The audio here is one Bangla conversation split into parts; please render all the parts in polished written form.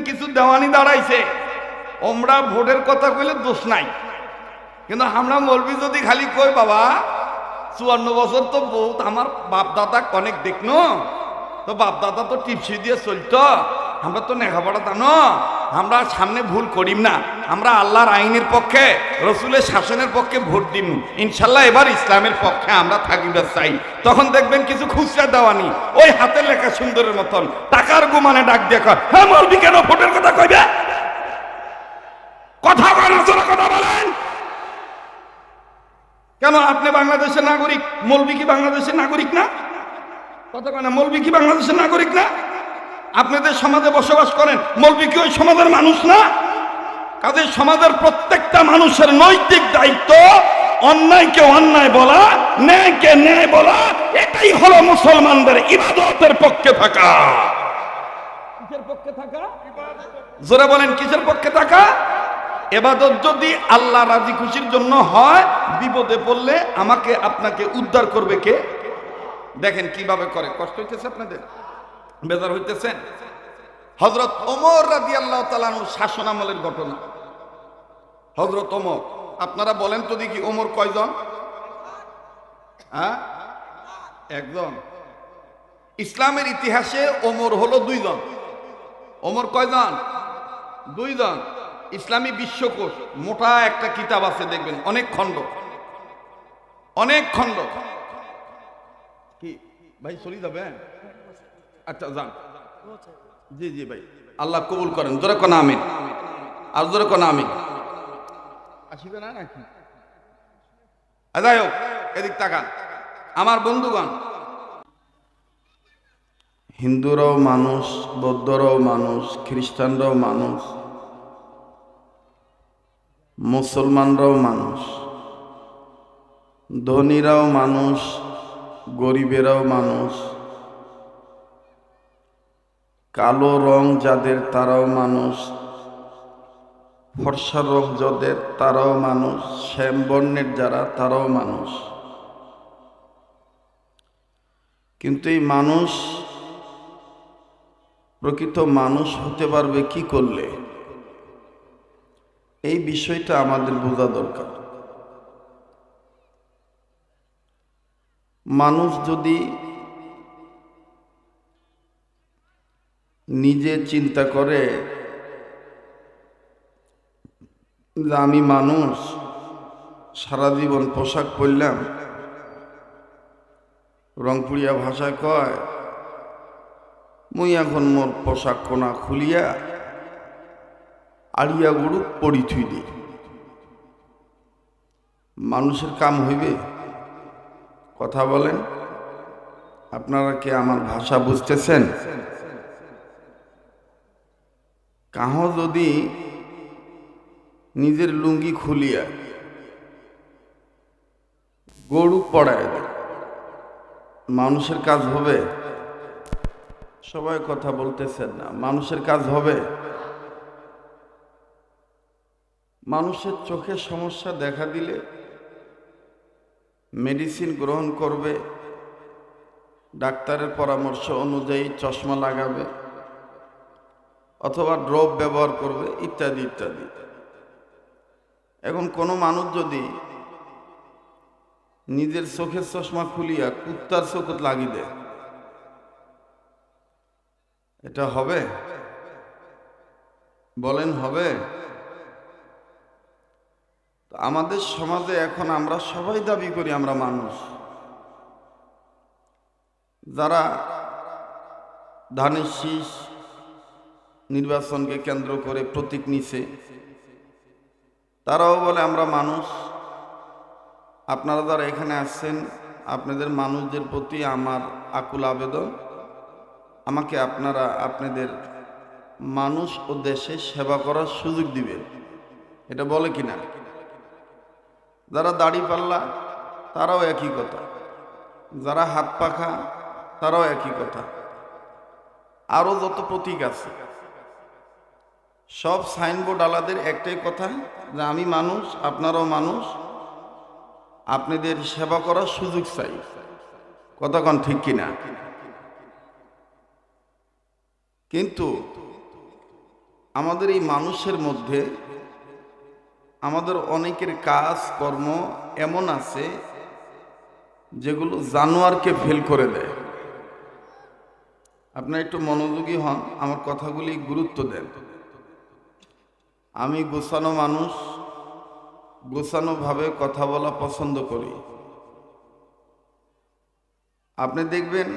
কিছু দেওয়ানি দাঁড়াইছে, ওমরা ভোটের কথা কইলে দোষ নাই, কিন্তু আমরা মৌলবি যদি খালি কই বাবা 54 বছর তো বহুত আমার বাপ দাদা অনেক দেখনো, তো বাপ দাদা তো টিপসি দিয়ে চলতো, আমরা তো লেখাপড়া জানো, আমরা সামনে ভুল করিম না, আমরা আল্লাহর আইনের পক্ষে রসুলের শাসনের পক্ষে ভোট দিম, ইনশাল্লাহ এবার ইসলামের পক্ষে আমরা থাকিবার চাই। তখন দেখবেন কিছু খুচরা দেওয়ানি ওই হাতে লেখা সুন্দরের মতন টাকার গুমানে ডাক দিয়ে কয়, হ্যাঁ মৌলবি কেন ভোটের কথা কইবে, কথা বলেন, কথা বলেন কেন? আপনি বাংলাদেশের নাগরিক, মৌলবি কি বাংলাদেশের নাগরিক না? কথা কয় না, মৌলবি কি বাংলাদেশের নাগরিক না? আপনাদের সমাজে বসবাস করেন, মৌলবি কি ওই সমাজের মানুষ না? কাজে সমাজের প্রত্যেকটা মানুষের নৈতিক দায়িত্ব অন্যায়কে অন্যায় বলা, ন্যায়কে ন্যায় বলা, এটাই হলো মুসলমানদের ইবাদতের পক্ষে থাকা। কিসের পক্ষে থাকা? জোরে বলেন, কিসের পক্ষে থাকা? ইবাদত যদি আল্লাহ রাজি খুশির জন্য হয়, বিপদে পড়লে আমাকে আপনাকে উদ্ধার করবে কে? দেখেন কিভাবে করে। কষ্ট হইতেছে আপনাদের? বেজার হইতেছেন? হযরত ওমর রাদিয়াল্লাহু তাআলা আনহু শাসন আমলের ঘটনা। হযরত ওমর, আপনারা বলেন তো দেখি ওমর কয়জন? হ্যাঁ, একজন। ইসলামের ইতিহাসে ওমর হলো দুইজন। ওমর কয়জন? দুইজন। ইসলামী বিশ্বকোষ মোটা একটা কিতাব আছে, দেখবেন অনেক খণ্ড, অনেক খণ্ড। কি ভাই চলে যাবেন? আচ্ছা যান। জি জি ভাই, আল্লাহ কবুল করেন। জোরে কোন আমিন, আর জোরে কোন আমিন। আসিবে না নাকি? যাই হোক, এদিক তাকান আমার বন্ধুগণ। হিন্দুরাও মানুষ, বৌদ্ধরাও মানুষ, খ্রিস্টানরাও মানুষ, মুসলমানরাও মানুষ, ধনীরাও মানুষ, গরিবেরাও মানুষ, কালো রং যাদের তারাও মানুষ, ফর্সা রং যাদের তারাও মানুষ, শ্যাম বর্ণের যারা তারাও মানুষ। কিন্তু এই মানুষ প্রকৃত মানুষ হতে পারবে কি করলে, এই বিষয়টা আমাদের বোঝা দরকার। মানুষ যদি নিজে চিন্তা করে যে আমি মানুষ, সারা জীবন পোশাক পরলাম, রংপুরিয়া ভাষায় কয় মুই এখন মোর পোশাক কোনা খুলিয়া আড়িয়া গরু পড়ি থুই দি, মানুষের কাম হইবে? কথা বলেন, আপনারা কি আমার ভাষা বুঝতেছেন? কাহ যদি নিজের লুঙ্গি খুলিয়া গরু পড়ায় দেয়, মানুষের কাজ হবে? সবাই কথা বলতেছেন না, মানুষের কাজ হবে? মানুষের চোখের সমস্যা দেখা দিলে মেডিসিন গ্রহণ করবে, ডাক্তারের পরামর্শ অনুযায়ী চশমা লাগাবে, অথবা ড্রপ ব্যবহার করবে, ইত্যাদি ইত্যাদি। এখন কোনো মানুষ যদি নিজের চোখের চশমা খুলিয়া কুত্তার চোখ লাগিয়ে দেয়, এটা হবে? বলেন হবে? আমাদের সমাজে এখন আমরা সবাই দাবি করি আমরা মানুষ। যারা ধানের শীষ নির্বাচনকে কেন্দ্র করে প্রতীক নিছে, তারাও বলে আমরা মানুষ। আপনারা যারা এখানে আসছেন, আপনাদের মানুষদের প্রতি আমার আকুল আবেদন, আমাকে আপনারা আপনাদের মানুষ ও দেশে সেবা করার সুযোগ দিবেন। এটা বলে কিনা? যারা দাড়ি পাল্লা তারাও একই কথা, যারা হাত পাখা তারাও একই কথা, আরো যত প্রতীক আছে সব সাইনবোর্ড আলাদের একটাই কথা যে আমি মানুষ, আপনারাও মানুষ, আপনাদের সেবা করার সুযোগ চাই। কথা কোন ঠিক কিনা? কিন্তু আমাদের এই মানুষের মধ্যে আমাদের অনেকের কাজ কর্ম এমন আছে যেগুলো জানোয়ারকে ফেল করে দেয়। আপনারা একটু মনোযোগী হন, আমার কথাগুলি গুরুত্ব দেন। আমি গোছানো মানুষ, গোছানোভাবে কথা বলা পছন্দ করি। আপনি দেখবেন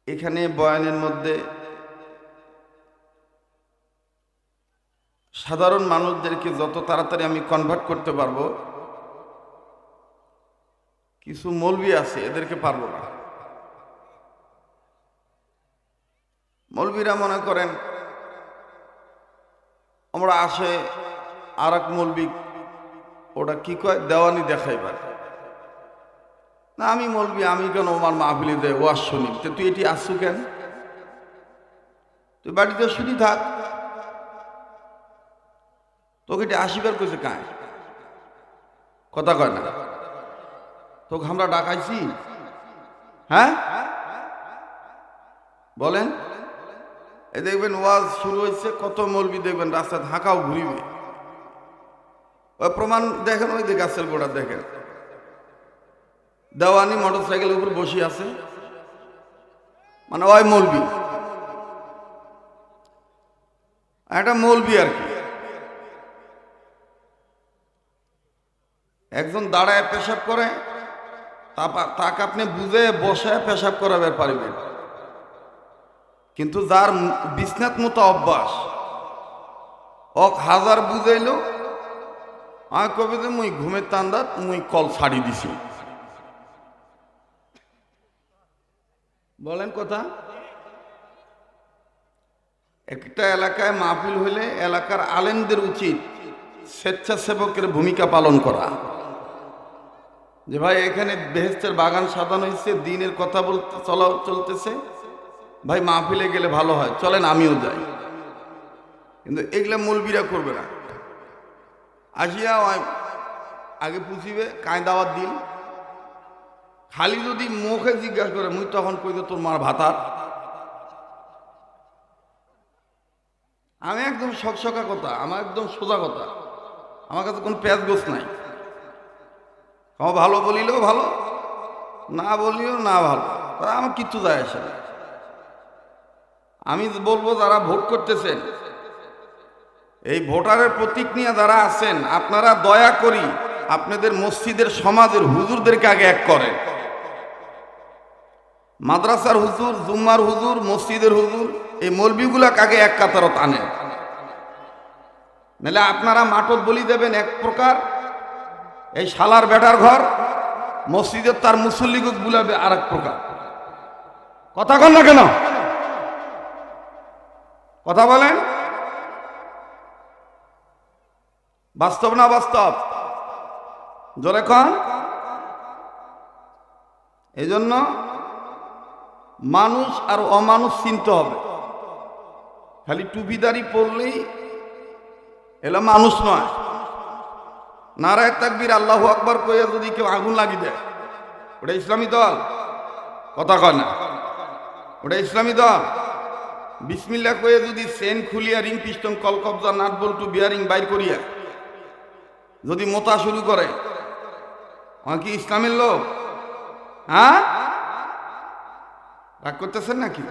এখানে বয়ানের মধ্যে সাধারণ মানুষদেরকে যত তাড়াতাড়ি আমি কনভার্ট করতে পারবো, কিছু মৌলবি আছে এদেরকে পারবো না। মৌলবিরা মনে করেন আমরা আসে আর এক মৌলবি, ওটা কি কয়, দেওয়ানি দেখাইবার না। আমি মৌলবি, আমি কেন আমার মাহফিলে দেয় ওয়াজ শুনি? তুই এটি আসছু কেন? তুই বাড়িতে শুনি থাক, তোকে এটি আসিবার কইছে কায়? কথা কয় না, তোকে আমরা ডাকাইছি? হ্যাঁ বলেন। এ দেখবেন ওয়াজ শুরু হয়েছে, কত মৌলবি দেখবেন রাস্তা ঢাকাও ঘুরিবে। ওই প্রমাণ দেখেন, ওই যে গাছের গোড়া দেখেন, দেওয়ানি মোটর সাইকেলের উপর বসে আছে, মানে ওই মৌলবি, একটা মৌলবি আর কি। একজন দাঁড়ায় পেশাব করে, তাকে আপনি বুঝে বসে পেশাব করাবার পারবেন, কিন্তু যার বিছনাত মতো অভ্যাস, ওক হাজার বুঝাইল আর কবে যে মুই ঘুমের তান্দাত মুই কল ছাড়ি দিছি। বলেন কথা। একটা এলাকায় মাহফিল হইলে এলাকার আলেমদের উচিত স্বেচ্ছাসেবকের ভূমিকা পালন করা, যে ভাই এখানে বেহেশতের বাগান সাজানো হয়েছে, দিনের কথা বলতে চলতেছে, ভাই মাহফিলে গেলে ভালো হয়, চলেন আমিও যাই। কিন্তু এগুলা মৌলবিরা করবে না। আসিয়া আগে পুষিবে কায় দাওয়াত দিল, খালি যদি মুখে জিজ্ঞাসা করে মুই তখন কই তোর মার ভাতার। আমি একদম সকসকা কথা, আমার একদম সোজা কথা, আমার কাছে কোনো প্যাঁচ গোছ নাই। ভালো বলিলেও ভালো, না বলিও না ভালো, আমার কিচ্ছু যায় আসে না। আমি বলবো যারা ভোট করতেছেন, এই ভোটারের প্রতীক নিয়ে যারা আছেন, আপনারা দয়া করি আপনাদের মসজিদের সমাজের হুজুরদেরকে আগে এক করেন। মাদ্রাসার হুজুর, জুম্মার হুজুর, মসজিদের হুজুর, এই মৌলবিগুলাকে আগে এক কাতারত আনেন। নাহলে আপনারা মাটত বলি দেবেন এক প্রকার, এই শালার বেটার ঘর মসজিদের তার মুসল্লিগুক বুলাবে আর এক প্রকার। কথা কন না কেন? কথা বলেন। বাস্তব না বাস্তব? জোরে কন। এই জন্য মানুষ আর অমানুষ চিনতে হবে। খালি টুপিদারি পড়লেই এলা মানুষ নয়। নারায়ে তাকবীর আল্লাহু আকবার কইয়া যদি কেউ আগুন লাগি দেয়, ওটা ইসলামী দল? কথা কয় না, ওটা ইসলামী দল? বিসমিল্লাহ কইয়া যদি চেন খুলিয়া রিং পিস্টন কলকবজা নাট বল্টু বিয়ারিং বাইর করিয়া যদি মোতা শুরু করে, আমার কি ইসলামের লোক? হ্যাঁ, রাগ করতেছেন নাকি?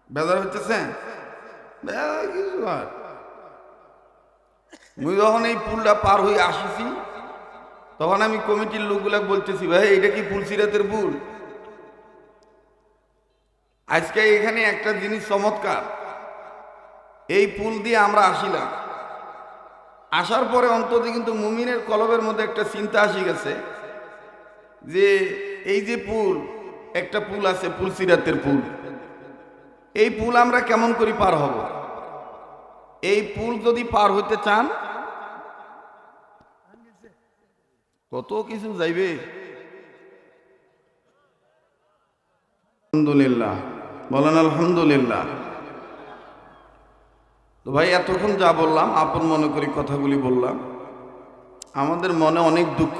বেজার হইতেছেন? কিছু আর মুই যখন এই পুলটা পার হয়ে আসিছি, তখন আমি কমিটির লোকগুলা বলতেছি, ভাই এটা কি পুলসিরাতের পুল? আজকে এখানে একটা জিনিস চমৎকার, এই পুল দিয়ে আমরা আসিলাম, আসার পরে অন্তত কিন্তু মুমিনের কলবের মধ্যে একটা চিন্তা আসি গেছে যে এই যে পুল, একটা পুল আছে পুলসিরাতের পুল, এই পুল আমরা কেমন করে পার হব? এই পুল যদি পার হইতে চান কত কিছু যাইবে। আলহামদুলিল্লাহ বলেন, আলহামদুলিল্লাহ। তো ভাই এতক্ষণ যা বললাম আপন মনে করি কথাগুলি বললাম। আমাদের মনে অনেক দুঃখ,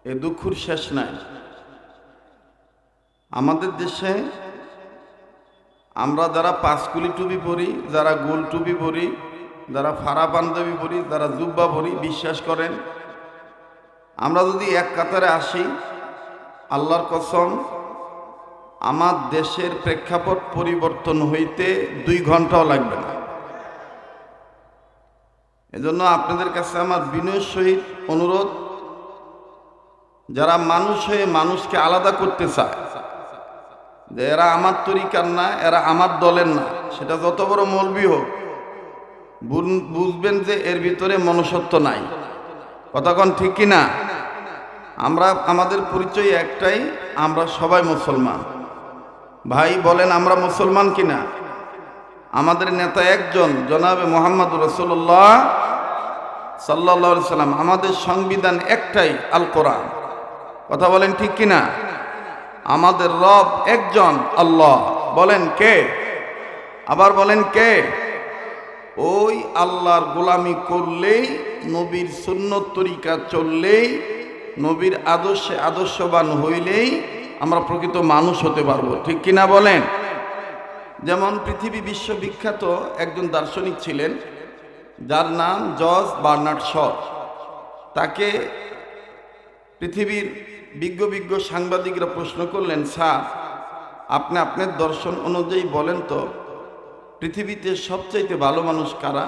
এই দুঃখের শেষ নাই। আমাদের দেশে আমরা যারা পাঁচকুলি টুপি পরি, যারা গোল টুপি পরি, যারা ফাড়া পাঞ্জাবি পরি, যারা জুব্বা পরি, বিশ্বাস করেন আমরা যদি এক কাতারে আসি, আল্লাহর কসম আমার দেশের প্রেক্ষাপট পরিবর্তন হইতে 2 ঘন্টাও লাগবে না। এজন্য আপনাদের কাছে আমার বিনয়ের সহিত অনুরোধ, যারা মানুষ হয়ে মানুষকে আলাদা করতে চায় যে এরা আমার তরিকার না, এরা আমার দলের না, সেটা যত বড় মৌলবি হোক, বুঝবেন যে এর ভিতরে মনুষ্যত্ব নাই। কথা কোন ঠিক কিনা? আমরা আমাদের পরিচয় একটাই, আমরা সবাই মুসলমান। ভাই বলেন আমরা মুসলমান কিনা? আমাদের নেতা একজন, জনাবে মুহাম্মদুর রাসূলুল্লাহ সাল্লাল্লাহু আলাইহি সাল্লাম। আমাদের সংবিধান একটাই, আল কোরআন। কথা বলেন ঠিক কিনা? আমাদের রব একজন, আল্লাহ। বলেন কে? আবার বলেন কে? ওই আল্লাহর গোলামি করলেই, নবীর সুন্নত তরিকা চললেই, নবীর আদর্শে আদর্শবান হইলেই আমরা প্রকৃত মানুষ হতে পারবো। ঠিক কিনা বলেন? যেমন পৃথিবী বিশ্ববিখ্যাত একজন দার্শনিক ছিলেন, যার নাম জর্জ বার্নার্ড শ। তাকে পৃথিবীর বিজ্ঞ সাংবাদিকরা প্রশ্ন করলেন, স্যার আপনি আপনার দর্শন অনুযায়ী বলেন তো পৃথিবীতে সবচাইতে ভালো মানুষ কারা?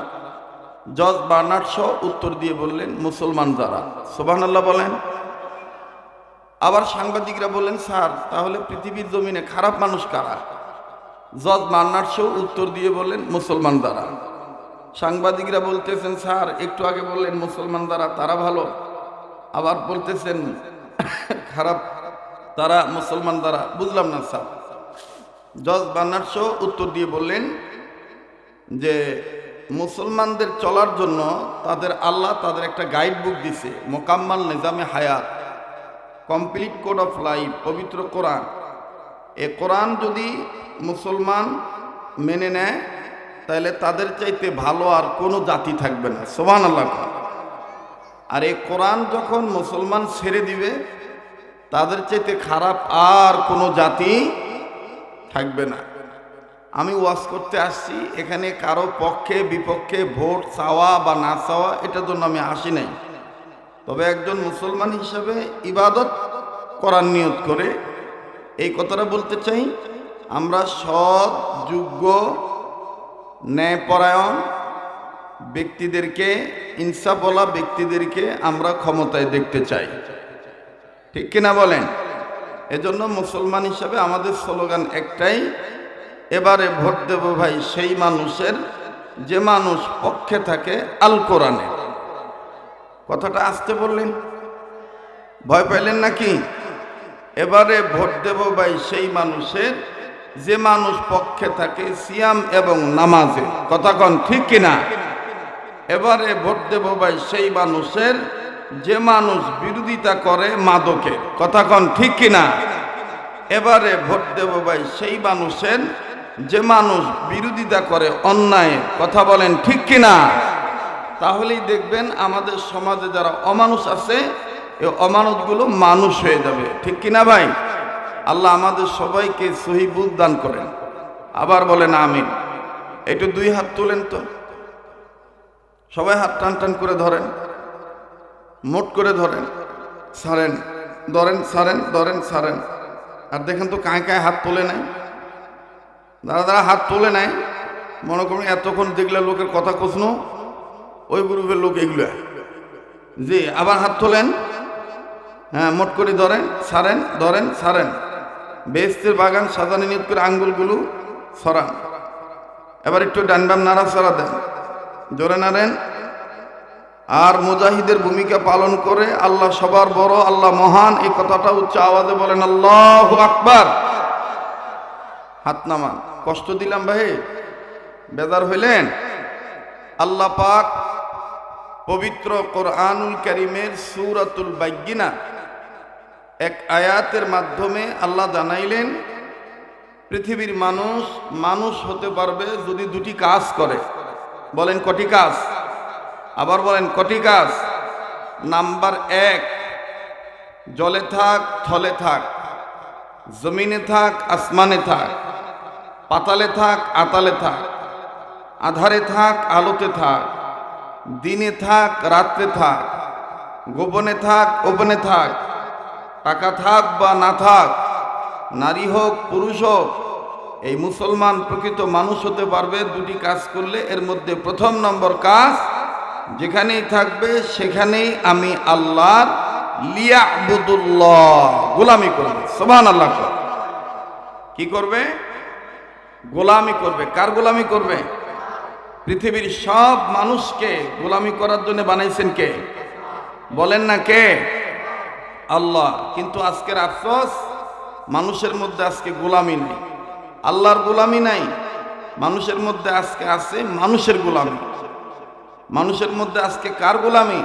জর্জ বার্নার্ড শ উত্তর দিয়ে বললেন, মুসলমান যারা। সুবহানাল্লাহ বলেন। আবার সাংবাদিকরা বললেন, স্যার তাহলে পৃথিবীর জমিনে খারাপ মানুষ কারা? জর্জ বার্নার্ড শ উত্তর দিয়ে বললেন, মুসলমান যারা। সাংবাদিকরা বলতেছেন, স্যার একটু আগে বললেন মুসলমান যারা তারা ভালো, আবার বলতেছেন খারাপ তারা, মুসলমান যারা, বুঝলাম না স্যার। জর্জ বার্নার্ড শ উত্তর দিয়ে বললেন যে মুসলমানদের চলার জন্য তাদের আল্লাহ তাদের একটা গাইড বুক দিছে, মোকাম্মাল নিজামে হায়াত, কমপ্লিট কোড অফ লাইফ, পবিত্র কোরআন। এ কোরআন যদি মুসলমান মেনে নেয় তাহলে তাদের চাইতে ভালো আর কোনো জাতি থাকবে না। সুবহানাল্লাহ। আর এই কোরআন যখন মুসলমান ছেড়ে দিবে তাদের চাইতে খারাপ আর কোনো জাতি থাকবে না। আমি ওয়াজ করতে আসছি, এখানে কারো পক্ষে বিপক্ষে ভোট চাওয়া বা না চাওয়া এটার জন্য আমি আসি নাই। তবে একজন মুসলমান হিসাবে ইবাদত করার নিয়ত করে এই কথাটা বলতে চাই, আমরা সৎ, যোগ্য, ন্যায়পরায়ণ ব্যক্তিদেরকে, ইনসাফওয়ালা ব্যক্তিদেরকে আমরা ক্ষমতায় দেখতে চাই। ঠিক কিনা বলেন? এজন্য মুসলমান হিসাবে আমাদের স্লোগান একটাই, এবারে ভোট দেব ভাই সেই মানুষের যে মানুষ পক্ষে থাকে আল কোরআনের। কথাটা আসতে বললেন, ভয় পাইলেন নাকি? এবারে ভোট দেব ভাই সেই মানুষের যে মানুষ পক্ষে থাকে সিয়াম এবং নামাজে। কথা কন ঠিক কিনা? এবারে ভোট দেব ভাই সেই মানুষের যে মানুষ বিরোধিতা করে মাদকের। কথা কন ঠিক কিনা? এবারে ভোট দেব ভাই সেই মানুষের যে মানুষ বিরোধিতা করে অন্যায়ের। কথা বলেন ঠিক কিনা? তাহলেই দেখবেন আমাদের সমাজে যারা অমানুষ আছে এই অমানুষগুলো মানুষ হয়ে যাবে। ঠিক কিনা ভাই? আল্লাহ আমাদের সবাইকে সহি বুঝ দান করেন। আবার বলেন আমিন। একটু 2 হাত তোলেন তো, সবাই হাত টান টান করে ধরেন, মোট করে ধরেন, ছাড়েন, ধরেন, ছাড়েন, ধরেন, ছাড়েন। আর দেখেন তো কায় কায় হাত তোলে নাই। যারা হাত তোলে নাই মনে করুন এতক্ষণ দেখলে লোকের কথা কষনো, ওই গ্রুপের লোক এগুলো। জি, আবার হাত তোলেন, হ্যাঁ মোট করে ধরেন, ছাড়েন, ধরেন, ছাড়েন। বেহেশতের বাগান সাজানো নিয়ত করে আঙ্গুলগুলো সরান। এবার একটু ডান বাম নাড়াচাড়া দেন, জোরে নাড়েন। আর মুজাহিদের ভূমিকা পালন করে আল্লাহ সবার বড়, আল্লাহ মহান, এই কথাটা উচ্চ আওয়াজে বলেন আল্লাহু আকবার। হাত নামান। কষ্ট দিলাম ভাই? বেজার হইলেন? আল্লাহ পাক পবিত্র কোরআনুল কারীমের সূরাতুল বাইয়িনা এক আয়াতের মাধ্যমে আল্লাহ জানাইলেন পৃথিবীর মানুষ মানুষ হতে পারবে যদি 2টি কাজ করে। বলেন কটি কাজ? আবার বলেন কটি কাজ? নাম্বার 1, জলে থাক, থলে থাক, জমিনে থাক, আসমানে থাক, পাতালে থাক আতালে থাক, আধারে থাক আলোতে থাক, দিনে থাক রাত্রে থাক, গোপনে থাক ওপেনে থাক, টাকা থাক বা না থাক, নারী হোক পুরুষ হোক, এই মুসলমান প্রকৃত মানুষ হতে পারবে দুটি কাজ করলে। এর মধ্যে প্রথম নম্বর কাজ, যেখানেই থাকবে সেখানেই আমি আল্লাহর লিয়াবুদুল্লাহ গোলামি করবে। সুবহানাল্লাহ। কি করবে? গোলামি করবে। কার গোলামি করবে? পৃথিবীর সব মানুষকে গোলামি করার জন্য বানাইছেন কে? বলেন না কে? আল্লাহ। কিন্তু আজকের আফসোস, মানুষের মধ্যে আজকে গোলামি নেই, আল্লাহর গোলামি নাই। মানুষের মধ্যে আজকে আছে মানুষের গোলামি। মানুষের মধ্যে আজকে কার গোলামি?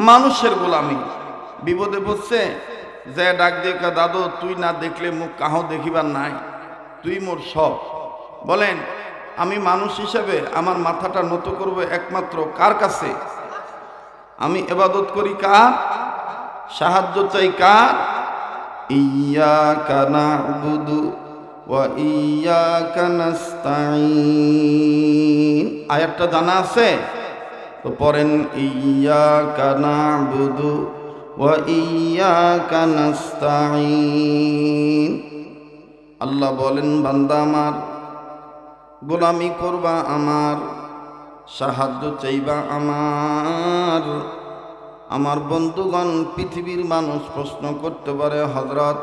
মানুষের গোলামি। বিপদে পড়ছে, যে ডাক দিয়ে কা, দাদু তুই না দেখলে মুখ কাহো দেখিবার নাই, তুই মোর সব। বলেন, আমি মানুষ হিসেবে আমার মাথাটা নত করব একমাত্র কার কাছে? আমি ইবাদত করি কার? সাহায্য চাই কার? ইয়্যাকা না'বুদু ওয়া ইয়্যাকা নাস্তাঈন। আয়াতটা জানা আছে তো পড়েন, ইয়্যাকা না'বুদু ওয়া ইয়্যাকা নাস্তাঈন। আল্লাহ বলেন, বান্দা আমার, গোলামি করবা আমার, সাহায্য চাইবা আমার। আমার বন্ধুগণ, পৃথিবীর মানুষ প্রশ্ন করতে পারে, হযরত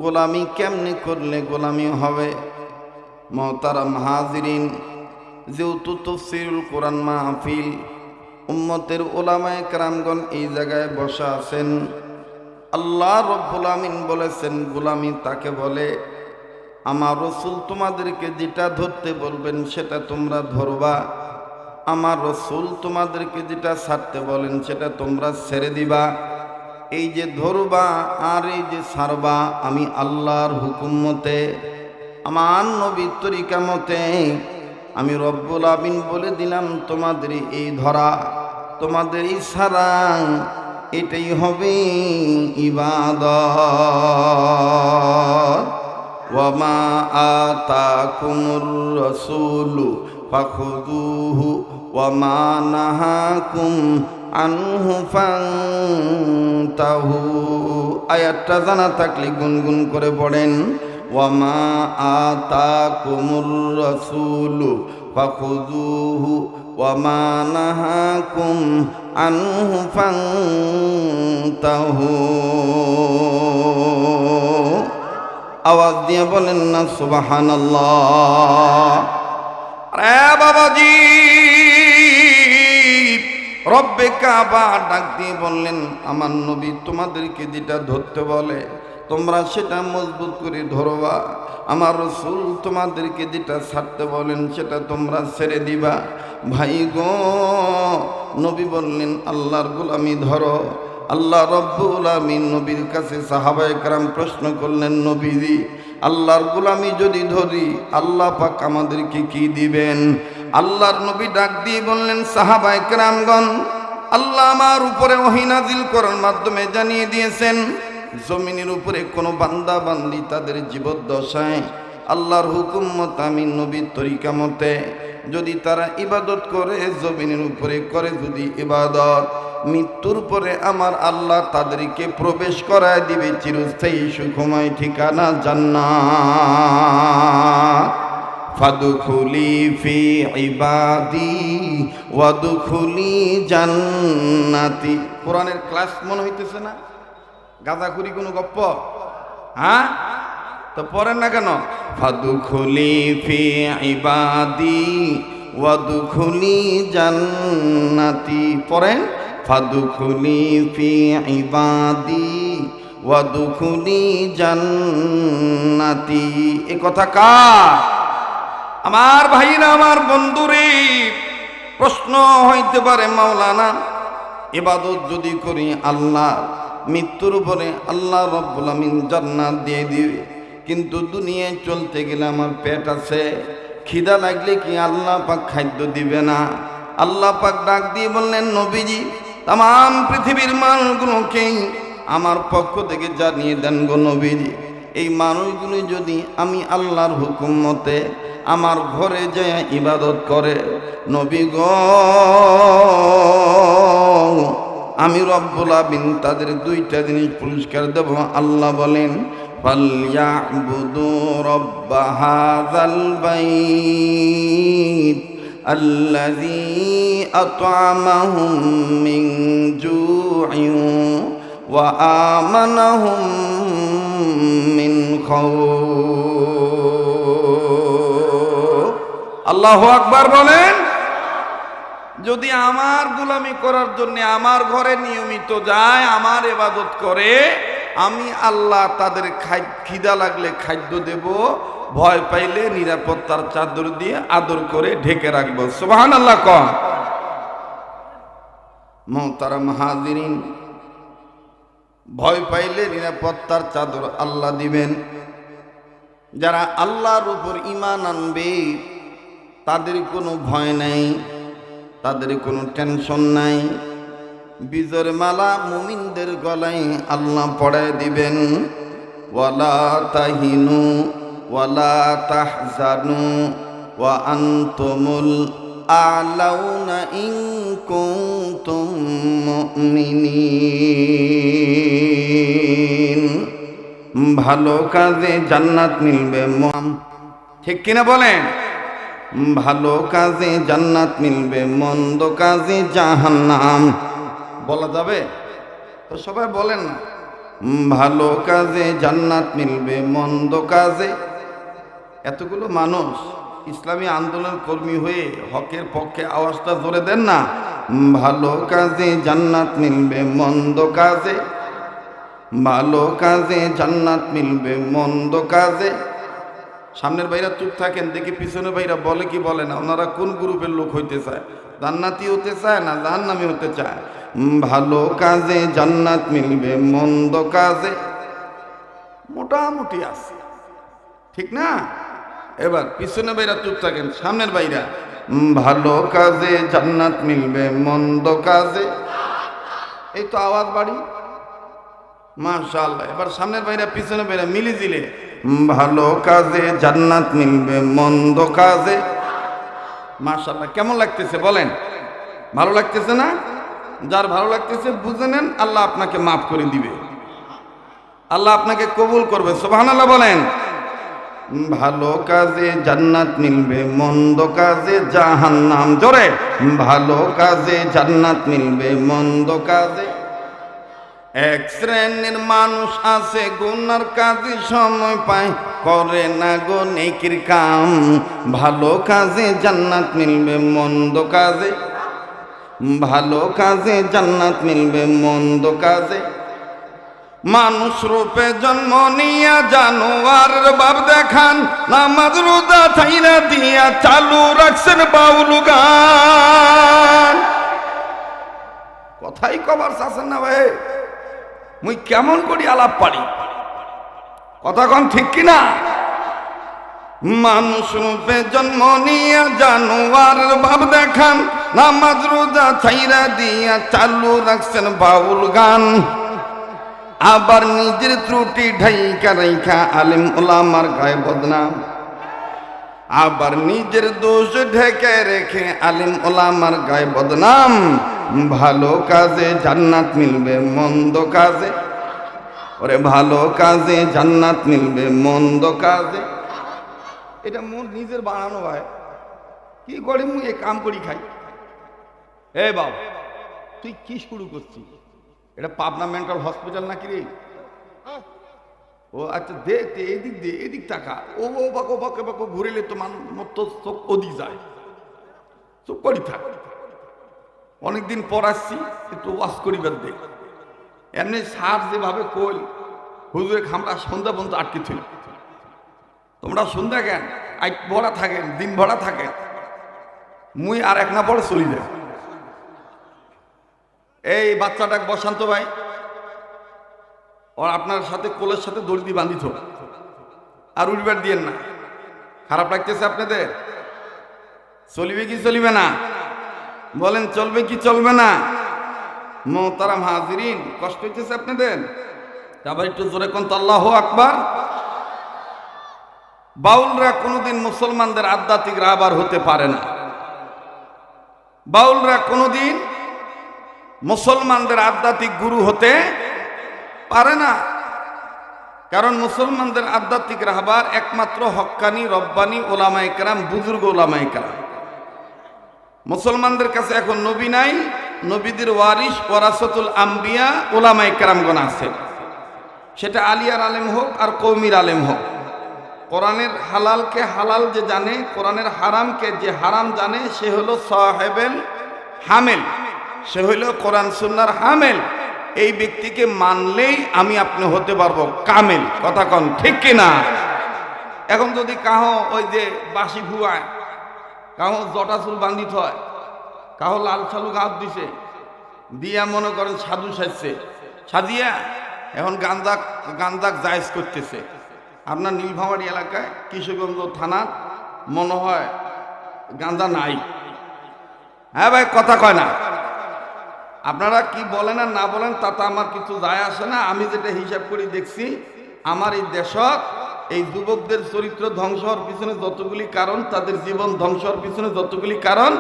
গোলামি কেমনে করলে গোলামি হবে? মুহতারাম হাজিরিন, যেহেতু তাফসীরুল কোরআন মাহফিল, উম্মতের উলামায়ে কেরামগণ এই জায়গায় বসা আছেন। আল্লাহ রাব্বুল আমিন বলেছেন, গোলামি তাকে বলে, আমার রাসূল তোমাদেরকে যেটা ধরতে বলবেন সেটা তোমরা ধরবা, আমার রাসূল তোমাদেরকে যেটা ছাড়তে বলেন সেটা তোমরা ছেড়ে দিবা। এই যে ধরবা আর এই যে ছাড়বা, আমি আল্লাহর হুকুম মতে, আমার নবীর তরিকা মতে, আমি রব্বুল আমিন বলে দিলাম, তোমাদের এই ধরা, তোমাদের এই ছাড়া, এটাই হবে ইবাদত। ওয়া মা আতাকুমুর রাসূলু ফাখুযুহু ওয়া মা নাহাকুম আনহু ফান্তাহু। আয়াতটা জানা থাকলে গুনগুন করে পড়েন, ওয়া মা আতাকুমুর রাসূলু ফাখুযুহু ওয়া মা নাহাকুম আনহু ফান্তাহু। আওয়াজ দিয়ে বলেন না সুবহানাল্লাহ। আরে বাবাজি, রব্বে কাবা ডাক দিয়ে বললেন, আমার নবী তোমাদেরকে যেটা ধরতে বলে তোমরা সেটা মজবুত করে ধরবা, আমার রাসূল তোমাদেরকে যেটা ছাড়তে বলেন সেটা তোমরা ছেড়ে দিবা। ভাই গো, নবী বললেন আল্লাহর গোলামি ধরো। আল্লাহ রব্বুল আমিন নবীর কাছে সাহাবায়ে কেরাম প্রশ্ন করলেন, নবীজি আল্লাহর গোলামি যদি ধরি আল্লাহ পাক আমাদেরকে কি দিবেন? আল্লাহর নবী ডাক দিয়ে বললেন, সাহাবায়ে কেরামগণ, আল্লাহ আমার উপরে ওহী নাযিল করার মাধ্যমে জানিয়ে দিয়েছেন, জমিনের উপরে কোনো বান্দা বান্দি তাদের জীবদ্দশায় আল্লাহর হুকুম মতে, আমি নবীর তরিকা মতে যদি তারা ইবাদত করে, জমিনের উপরে করে যদি ইবাদত, মৃত্যুর পরে আমার আল্লাহ তাদেরকে প্রবেশ করায় দিবে চিরস্থায়ী সুখময় ঠিকানা জান্নাত। ফাদখুলি ফি ইবাদি ওয়াদখুলি জান্নাতি। কোরআনের ক্লাস মনে হইতেছে না? গাঁজাখুরি কোনো গপ্প? হ্যাঁ, তো পড়েন না কেন? ফাদখুলি ফি ইবাদি ওয়াদখুলি জান্নাতি। পড়েন, ফাদখুলি ফি ইবাদি ওয়াদখুলি জান্নাতি। এ কথা কার? আমার ভাইরা, আমার বন্ধুরে, প্রশ্ন হইতে পারে, মাওলানা ইবাদত যদি করি আল্লাহ, মৃত্যুর উপরে আল্লাহ রব্বুল আমিন জান্নাত দিয়ে দিবে, কিন্তু দুনিয়ায় চলতে গেলে আমার পেট আছে, খিদা লাগলে কি আল্লাহ পাক খাদ্য দিবে না? আল্লাহ পাক ডাক দিয়ে বললেন, নবীজি তাম পৃথিবীর মানুষগুলোকে আমার পক্ষ থেকে জানিয়ে দেন গো নবীজি, এই মানুষগুলো যদি আমি আল্লাহর হুকুম মতে আমার ঘরে যায় ইবাদত করে, নবী গো আমি রব্বুল আমিন তাদের দুইটা জিনিস পুরস্কার দেব। আল্লাহ বলেন ফালইয়াবুদু রব্ব হাযাল বাইত আল্লাযী আত'আমাহুম মিন জু'ইন ওয়া আমানাহুম মিন খাউফ। আল্লাহু আকবার বলেন। যদি আমার গোলামি করার জন্য আমার ঘরে নিয়মিত যায়, আমার ইবাদত করে, আমি আল্লাহ তাদের খিদা লাগলে খাদ্য দেব, ভয় পাইলে নিরাপত্তার চাদর দিয়ে আদর করে ঢেকে রাখবো। সুবহানাল্লাহ কম। মুহতারাম হাজিরিন, ভয় পাইলে নিরাপত্তার চাদর আল্লাহ দিবেন। যারা আল্লাহর উপর ঈমান আনবে তাদের কোনো ভয় নাই, তাদের কোনো টেনশন নাই। বিজয়ের মালা মুমিনদের গলায় আল্লাহ পড়ায় দিবেন। ওয়ালা তাহিনু ওয়ালা তাহজানু ওয়া আনতুমুল আ'লাউনা ইন কুনতুম মুমিনিন। ভালো কাজে জান্নাত মিলবে, ঠিক কিনা বলেন? ভালো কাজে জান্নাত মিলবে, মন্দ কাজে জাহান্নাম। বলা যাবে তো? সবাই বলেন না। ভালো কাজে জান্নাত মিলবে, মন্দ কাজে। এতগুলো মানুষ ইসলামী আন্দোলন কর্মী হয়ে হকের পক্ষে আওয়াজটা জোরে দেন না। ভালো কাজে জান্নাত মিলবে, মন্দ কাজে। ভালো কাজে জান্নাত মিলবে, মন্দ কাজে। সামনের ভাইরা চুপ থাকেন, দেখি পিছনের ভাইরা বলে কি বলে না। ওনারা কোন গ্রুপের লোক হইতে চায়? জান্নাতি হতে চায় না জাহান্নামী হতে চায়? ভালো কাজে জান্নাত মিলবে, মন্দ কাজে মোটামুটি আছে, ঠিক না? এবার পিছনের ভাইরা চুপ থাকেন, সামনের ভাইরা ভালো কাজে জান্নাত মিলবে, মন্দ কাজে। এই তো আওয়াজ বাড়ি, মাশাআল্লাহ। এবার সামনের ভাইরা পিছনের ভাইরা মিলি দিলে ভালো কাজে জান্নাত মিলবে, মন্দ কাজে। মাশাআল্লাহ। কেমন লাগতেছে বলেন? ভালো লাগতেছে না? যার ভালো লাগতেছে বুঝে নেন, আল্লাহ আপনাকে মাফ করে দিবে, আল্লাহ আপনাকে কবুল করবে। সুবহানাল্লাহ বলেন। ভালো কাজে জান্নাত মিলবে, মন্দ কাজে জাহান্নাম। জোরে, ভালো কাজে জান্নাত মিলবে, মন্দ কাজে। এক শ্রেণীর মানুষ আছে গুনার কাজে সময় পায়, করে না গো নেকির কাম। ভালো কাজে জান্নাত মিলবে, মন্দ কাজে। ভালো কাজে জান্নাত মিলবে, মন্দ কাজে। মানুষ রূপে জন্ম নিয়া জানোয়ারের ভাব দেখান, নামাজ রোজা ছাইরা দিয়া চালু রাখছেন বাউল গান। কথাই কবার চাচ্ছেন না ভাই? মুই কেমন করি আলাপ পারি, কথা কন ঠিক কিনা? মানুষ রূপে জন্ম নিয়া জানোয়ারের ভাব দেখান, নামাজ রোজা ছাইরা দিয়া চালু রাখছেন বাউল গান। আবার নিজের ত্রুটি ঢাইকা রাইখা আলেম ওলামার গায়ে বদনাম। আবার নিজের দোষ ঢেকে রেখে আলেম ওলামার গায়ে বদনাম। ভালো কাজে জান্নাত মিলবে, মন্দ কাজে। ওরে ভালো কাজে জান্নাত মিলবে, মন্দ কাজে। এটা মোর নিজের বানানো ভাই, কি করি মুই এ কাম করি খাই। এ বাবা, তুই কি শুরু করছিস? এটা পাবনা মেন্টাল হসপিটাল নাকি রে? ও আচ্ছা, দেখ এদিক দে, এদিক টাকা। ও বাকো বাকে বাকো ঘুরিলে তো মতো চোখ ওদিক যায়। চুপ করি থাক, অনেকদিন পর আসছি, একটু ওয়াশ করিবার দে। এমনি সার যেভাবে কই হুজুরে খামরা সন্ধ্যা পর্যন্ত আটকে ছিল। তোমরা সন্ধ্যা কেন আজ ভরা থাকেন, দিন ভরা থাকেন, মুই আর এক না পরে চলি যায়। এই বাচ্চাটাকে বসান্ত ভাই, ওর আপনার সাথে কোলের সাথে দড়ি দিয়ে বান্ধিত, আর উঠবার দিয়েন না। খারাপ লাগতেছে আপনাদের? চলিবে কি চলিবে না? বলেন চলবে কি চলবে না? মোহতারাম হাজিরিন, কষ্ট হইতেছে আপনাদের? আবার একটু জোরে কোন তো আল্লাহু আকবার। বাউলরা কোনোদিন মুসলমানদের আধ্যাত্মিক রাহবার হতে পারে না। বাউলরা কোনোদিন মুসলমানদের আধ্যাত্মিক গুরু হতে পারে না। কারণ মুসলমানদের আধ্যাত্মিক রাহবার একমাত্র হক্কানি রব্বানি ওলামায়ে কেরাম, বুজুর্গ ওলামায়ে কেরাম। মুসলমানদের কাছে এখন নবী নাই, নবীদের ওয়ারিস ওয়ারাসাতুল আম্বিয়া ওলামায়ে কেরামগণ আছে। সেটা আলিয়ার আলেম হোক আর কৌমির আলেম হোক। কোরআনের হালালকে হালাল যে জানে, কোরআনের হারামকে যে হারাম জানে, সে হলো সাহেবেল হামেল, সে হইল কোরআন সুন্নাহর হামেল। এই ব্যক্তিকে মানলেই আমি আপনি হতে পারবো কামেল। কথা কন ঠিক কিনা? এখন যদি কাহো ওই যে বাসি ভুয়ায়, কাহো জটা চুল বান্ধিত হয়, কাহো লাল ছালু গাছ দিছে, দিয়া মনে করেন সাধু সাজছে, সাজিয়া এখন গাঞ্জাক জায়েজ করতেছে। আপনার নীলফামারী এলাকায় কিশোরগঞ্জ থানার মনে হয় গাঁজা নাই। হ্যাঁ ভাই, কথা কয় না। আপনারা কি বলেন আর না বলেন তাতে আমার কিছু যায় আসে না। আমি যেটা হিসাব করি দেখছি, আমার এই দেশত এই যুবকদের চরিত্র ধ্বংস হওয়ার পিছনে যতগুলি কারণ, তাদের জীবন ধ্বংস হওয়ার পিছনে যতগুলি কারণ,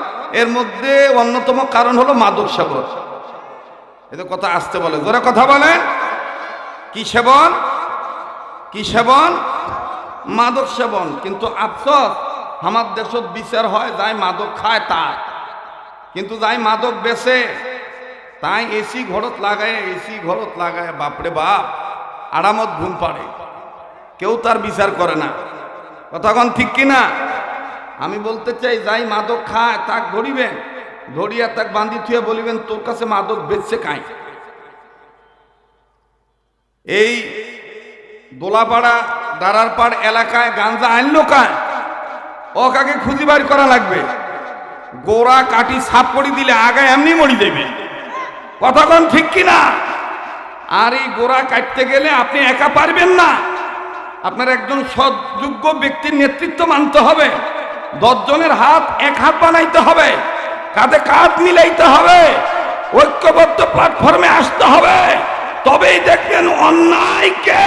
এর মধ্যে অন্যতম কারণ হলো মাদক সেবন। এতে কথা আসতে বলে, জোরে কথা বলেন। কি সেবন? কি সেবন? মাদক সেবন। কিন্তু আফসোস, আমার দেশত বিচার হয় যাই মাদক খায় তার, কিন্তু যাই মাদক বেচে তাই এসি ঘরত লাগায় বাপরে বাপ আরামত ঘুম পাড়ে, কেউ তার বিচার করে না। কথাক্ষণ ঠিক কিনা? আমি বলতে চাই, যাই মাদক খায় তাক ধরিবেন, ধরিয়া তাক বান্ধি থুয়ে বলিবেন তোর কাছে মাদক বেচছে কাই। এই দোলাপাড়া দারারপাড় এলাকায় গাঞ্জা আনলো কায়, ও কাকে খুঁজি বাড়ি করা লাগবে। গোড়া কাটি সাপ করে দিলে আগায় এমনি মরি দেবে। কথাক্ষণ ঠিক কিনা? আর এই গোড়া কাটতে গেলে আপনি একা পারবেন না, আপনার একজন সৎযোগ্য ব্যক্তির নেতৃত্ব মানতে হবে। 10 জনের হাত এক হাত বানাইতে হবে, কাঁধে কাঁধ মিলাইতে হবে, ঐক্যবদ্ধ প্ল্যাটফর্মে আসতে হবে। তবেই দেখবেন অন্যায়কে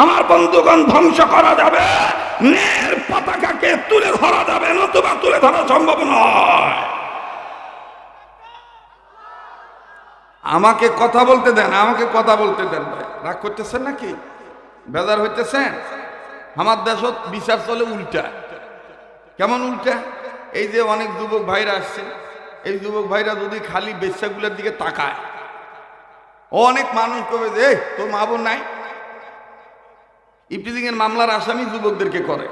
আমার বন্ধুগণ ধ্বংস করা যাবে, ন্যায়ের পতাকাকে তুলে ধরা যাবে, নতুবা তুলে ধরা সম্ভব নয়। আমাকে কথা বলতে দেন, আমাকে কথা বলতে দেন। ভাই রাগ করতেছেন নাকি? বেজার হইতেছেন? আমার দেশত বিচার চলে উল্টা। কেমন উল্টা? এই যে অনেক যুবক ভাইরা আসছে, এই যুবক ভাইরা যদি খালি বেশ্যাগুলোর দিকে তাকায়, অনেক মানুষ কবে যে তোর মা বোন নাই। ইফটিজিং এর মামলার আসামি যুবকদেরকে করে,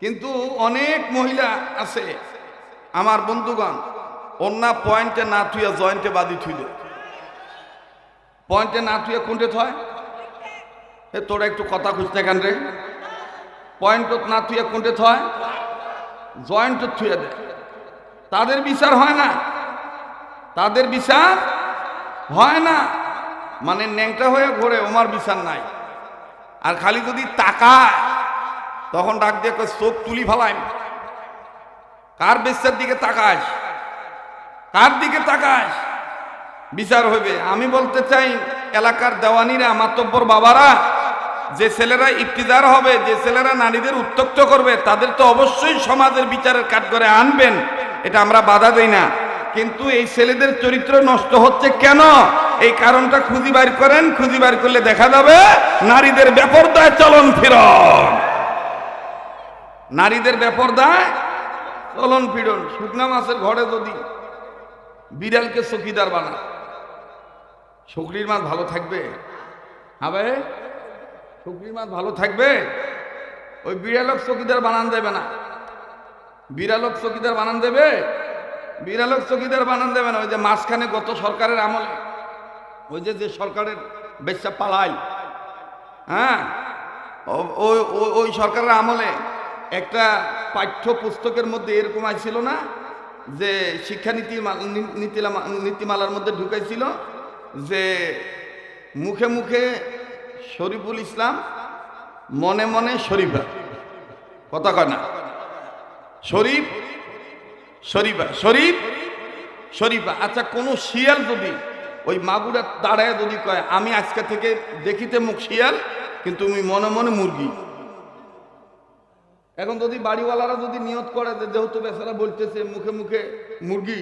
কিন্তু অনেক মহিলা আছে আমার বন্ধুগণ, অন্যা পয়েন্টে না থুইয়া জয়েন্টে বাদি থুইলে, পয়েন্টে না থুইয়া কোনটে থয়। তোরা একটু কথা খুঁজতে কেন রে? পয়েন্ট না থুইয়া কোনটে থয়, জয়েন্ট থুইয়া দেয়। তাদের বিচার হয় না, তাদের বিচার হয় না। মানে ন্যাংটা হয়ে ঘোরে, ওমার বিচার নাই। আর খালি যদি তাকায় তখন ডাক দিয়ে চোখ তুলি ফেলায়। কার বেশ্যার দিকে তাকাস, কার দিকে তাকাস, বিচার হইবে। আমি বলতে চাই এলাকার দেওয়ানিরা, মাতব্বর বাবারা, যে ছেলেরা ইফতিজার হবে, যে ছেলেরা নারীদের উত্ত্যক্ত করবে, তাদের তো অবশ্যই সমাজের বিচারের কাঠগড়ায় আনবেন, এটা আমরা বাধা দেই না। কিন্তু এই ছেলেদের চরিত্র নষ্ট হচ্ছে কেন, এই কারণটা খুঁজি বাইর করেন। খুঁজি বাইর করলে দেখা যাবে নারীদের বেপরদায় চলন ফিরন, নারীদের বেপরদায় চলন ফিরন। শুকনা মাছের ঘরে যদি বিড়ালকে চকিদার বানায়, শুকরির মাছ ভালো থাকবে? হবে? শুকরির মাছ ভালো থাকবে? ওই বিড়ালক চকিদার বানান দেবে না। বিড়ালক চকিদার বানান দেবে? বিড়ালক চকিদার বানান দেবে না। ওই যে মাঝখানে গত সরকারের আমলে, ওই যে সরকারের বেশ্যা পালাই, হ্যাঁ, ওই সরকারের আমলে একটা পাঠ্য পুস্তকের মধ্যে এরকম আইছিল না, যে শিক্ষানীতি নীতিমালার মধ্যে ঢুকাইছিল যে মুখে মুখে শরীফুল ইসলাম, মনে মনে শরীফা। কথা কয় না? শরীফ শরীফা, শরীফ শরীফা। আচ্ছা, কোন শিয়াল যদি ওই মাগুরা দাঁড়ায় যদি কয় আমি আজকে থেকে দেখিতে মুখ শিয়াল, কিন্তু তুমি মনে মনে মুরগি, এখন যদি বাড়িওয়ালারা যদি নিয়ত করে যে যেহেতু বেচারা বলতেছে মুখে মুখে মুরগি,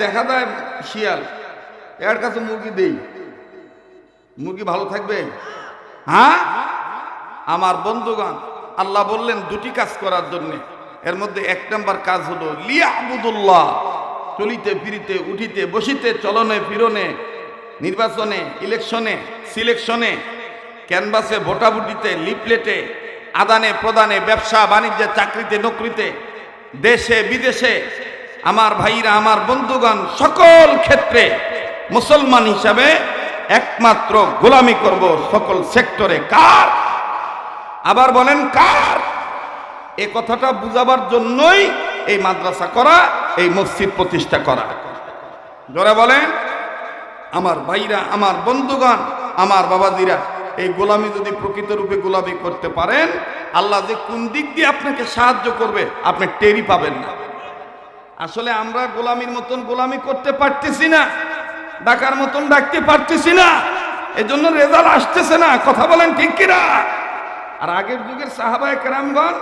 দেখা যায় শিয়াল, এর কাছে মুরগি দেই, মুরগি ভালো থাকবে? হ্যাঁ, আমার বন্ধুগণ, আল্লাহ বললেন দুটি কাজ করার জন্য। এর মধ্যে এক নম্বর কাজ হলো লিয়াবুদুল্লাহ, চলিতে ফিরিতে উঠিতে বসিতে চলনে ফিরনে, নির্বাচনে, ইলেকশনে, সিলেকশনে, ক্যানভাসে, ভোটাভুটিতে, লিফলেটে, আদানে প্রদানে, ব্যবসা বাণিজ্যে, চাকরিতে নকরিতে, দেশে বিদেশে, আমার ভাইরা আমার বন্ধুগণ, সকল ক্ষেত্রে মুসলমান হিসাবে একমাত্র গোলামি করব সকল সেক্টরে। কার? আবার বলেন কার? এ কথাটা বুঝাবার জন্যই এই মাদ্রাসা করা, এই মসজিদ প্রতিষ্ঠা করা। যারা বলেন আমার ভাইরা আমার বন্ধুগণ আমার বাবাজিরা, এই গোলামি যদি প্রকৃত রূপে গোলামি করতে পারেন, আল্লাহ যে কোন দিক দিয়ে আপনাকে সাহায্য করবে আপনি টেরই পাবেন না। আসলে আমরা গোলামির মতন গোলামি করতে পারতেছি না, ডাকার মতন ডাকতে পারতেছি না, এজন্য রেজাল্ট আসতেছে না। কথা বলেন ঠিক কিনা? আর আগের যুগের সাহাবায়ে কেরামগণ,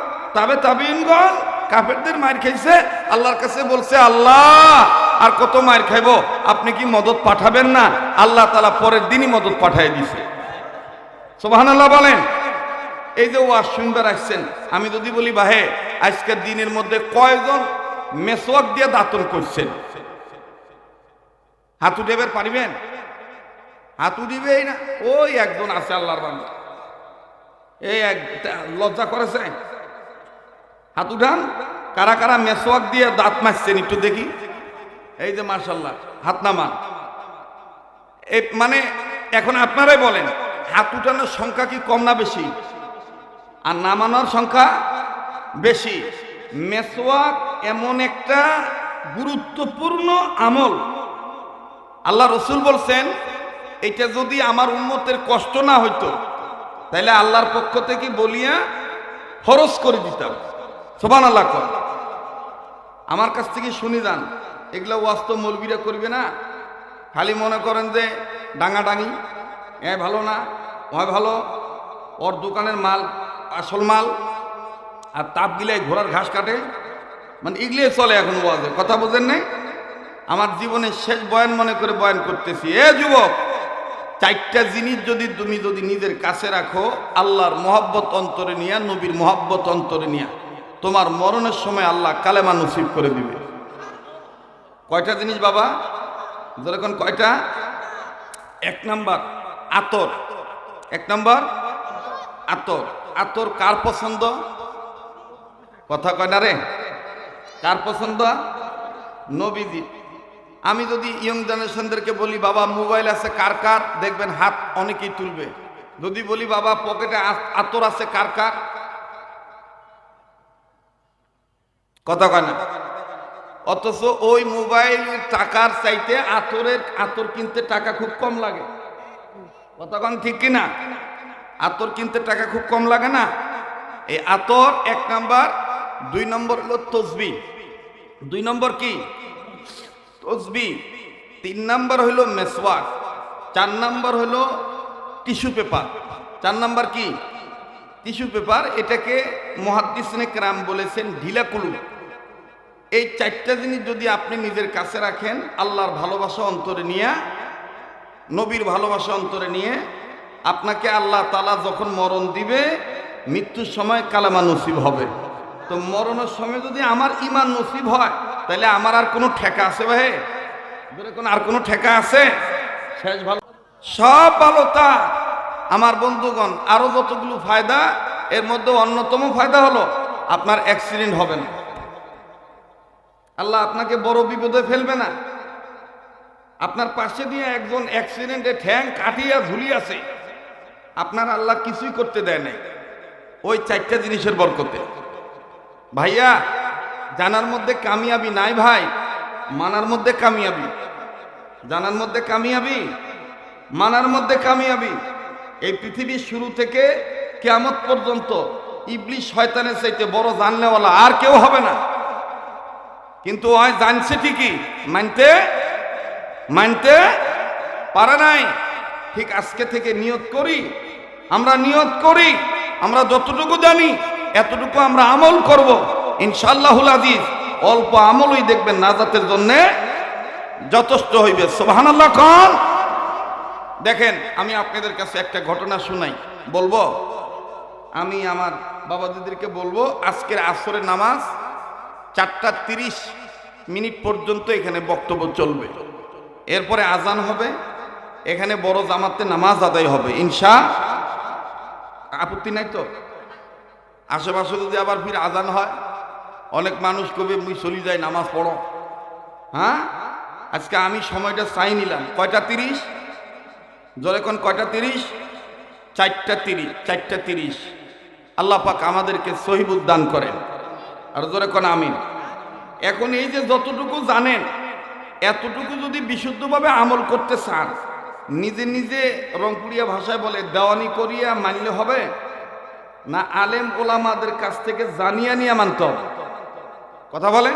তাবিঈনগণ কাফেরদের মার খাইছে, আল্লাহর কাছে বলছে আল্লাহ আর কত মার খাইবো, আপনি কি মদত পাঠাবেন না? আল্লাহ তাআলা পরের দিনই মদত পাঠিয়ে দিয়েছে। সুবহানাল্লাহ বলেন। এই যে ওয়াজ শুনবার আসছেন, আমি যদি বলি ভাই আজকের দিনের মধ্যে কয়জন মেসওয়াক দিয়ে দাঁতন করছেন? হাত উঠাইবার পারিবেন? হাত উঠিবেই না। ওই একজন আছে আল্লাহর বান্দা, এই এক লজ্জা করেছে, হাত উঠান। কারা কারা মেসওয়াক দিয়ে দাঁত মাজছেন একটু দেখি। এই যে মাশাআল্লাহ, হাত নামান। এই মানে এখন আপনারাই বলেন, হাত উঠানোর সংখ্যা কি কম না বেশি? আর নামানোর সংখ্যা বেশি। মেসওয়াক এমন একটা গুরুত্বপূর্ণ আমল, আল্লাহ রসুল বলছেন এটা যদি আমার উম্মতের কষ্ট না হইতো তাহলে আল্লাহর পক্ষ থেকে বলিয়া ফরজ করে দিতাম। সুবহানাল্লাহ। আমার কাছ থেকে শুনি যান, এগুলো ওয়াজ তো মৌলবীরা করবে না। খালি মনে করেন যে ডাঙাডাঙি, এ ভালো না, ওই ভালো, ওর দোকানের মাল আসল মাল, আর তাপ গিলে ঘোড়ার ঘাস কাটে, মানে এগুলিয়ে চলে এখন ওয়াজে। কথা বোঝেন নাই? আমার জীবনের শেষ বয়ান মনে করে বয়ান করতেছি। এ যুবক, চারটা জিনিস যদি তুমি নিজের কাছে রাখো, আল্লাহর মহব্বত অন্তরে নিয়া, নবীর মহব্বত অন্তরে নিয়া, তোমার মরণের সময় আল্লাহ কালেমা নসিব করে দিবে। কয়টা জিনিস বাবা? যেরকম কয়টা? এক নাম্বার আতর। এক নাম্বার আতর। আতর কার পছন্দ? কথা কয় না রে, কার পছন্দ? নবীজি। আমি যদি ইয়ং জেনারেশনদেরকে বলি বাবা মোবাইল আছে কার কার, দেখবেন হাত অনেকেই তুলবে। যদি বলি বাবা পকেটে আতর আছে কার কার, কথা কয় না। অথচ ওই মোবাইলের টাকার চাইতে আতর কিনতে টাকা খুব কম লাগে। কথা কন ঠিক কিনা? আতর কিনতে টাকা খুব কম লাগে না? এই আতর এক নাম্বার। দুই নম্বর হলো তসবিহ। দুই নম্বর কি? তসবিহ। তিন নাম্বার হইল মেসওয়াক। চার নাম্বার হইল টিস্যু পেপার। চার নাম্বার কি? Tissue paper. এটাকে মুহাদ্দিসিনে কেরাম বলেছেন ঢিলা কুলু। এই চারটা জিনিস যদি আপনি নিজের কাছে রাখেন, আল্লাহর ভালোবাসা অন্তরে নিয়ে, নবীর ভালোবাসা অন্তরে নিয়ে, আপনাকে আল্লাহ তাআলা যখন মরণ দিবে, মৃত্যুর সময় কালেমা নসিব হবে। তো মরণের সময় যদি আমার ঈমান নসিব হয়, তাহলে আমার আর কোনো ঠেকা আছে ভাই? আর কোনো ঠেকা আছে? শেষ ভালো, সব ভালোতা আমার বন্ধুগণ। আরো যতগুলো ফায়দা, এর মধ্যে অন্যতম ফায়দা হলো আপনার অ্যাক্সিডেন্ট হবে না। আল্লাহ আপনাকে বড় বিপদে ফেলবে না। আপনার পাশে দিয়ে একজন অ্যাক্সিডেন্টে ঠ্যাং কাটিয়া ঝুলিয়াছে, আপনার আল্লাহ কিছুই করতে দেয় নাই, ওই চারটা জিনিসের বরকতে। ভাইয়া, জানার মধ্যে কামিয়াবি নাই ভাই, মানার মধ্যে কামিয়াবি। জানার মধ্যে কামিয়াবি, মানার মধ্যে কামিয়াবি। এই পৃথিবীর শুরু থেকে কিয়ামত পর্যন্ত ইবলিস শয়তানের চাইতে বড় জানলেওয়ালা আর কেউ হবে না। কিন্তু ওই জানছে ঠিকই, মানতে পারে নাই। ঠিক আজকে থেকে নিয়ত করি, আমরা নিয়ত করি, আমরা যতটুকু জানি এতটুকু আমরা আমল করব ইনশাআল্লাহুল আজিজ। অল্প আমলই দেখবেন নাজাতের জন্য যথেষ্ট হইবে। সুবহানাল্লাহ কোন। দেখেন আমি আপনাদের কাছে একটা ঘটনা শুনাই, বলবো। আমি আমার বাবা দিদিকে বলবো আজকের আসরের নামাজ 4:30 পর্যন্ত এখানে বক্তব্য চলবে, এরপরে আজান হবে, এখানে বড় জামাতে নামাজ আদায় হবে ইনশা। আপত্তি নাই তো? আশেপাশে যদি আবার ফির আজান হয়, অনেক মানুষ কবে মুই চলি যাই নামাজ পড়ো। হ্যাঁ, আজকে আমি সময়টা চাই নিলাম। কয়টা 30? জোরে কোন কয়টা 30? 4:30। 4:30। আল্লাহ পাক আমাদেরকে সহিবুদ দান করেন, আর জোরে কোন আমিন। এখন এই যে যতটুকু জানেন এতটুকু যদি বিশুদ্ধভাবে আমল করতে চান, নিজে নিজে রংপুরিয়া ভাষায় বলে দেওয়ানি করিয়া মানলে হবে না আলেম ওলামাদের কাছ থেকে জানিয়া নিয়ে মানতে হবে? কথা বলে,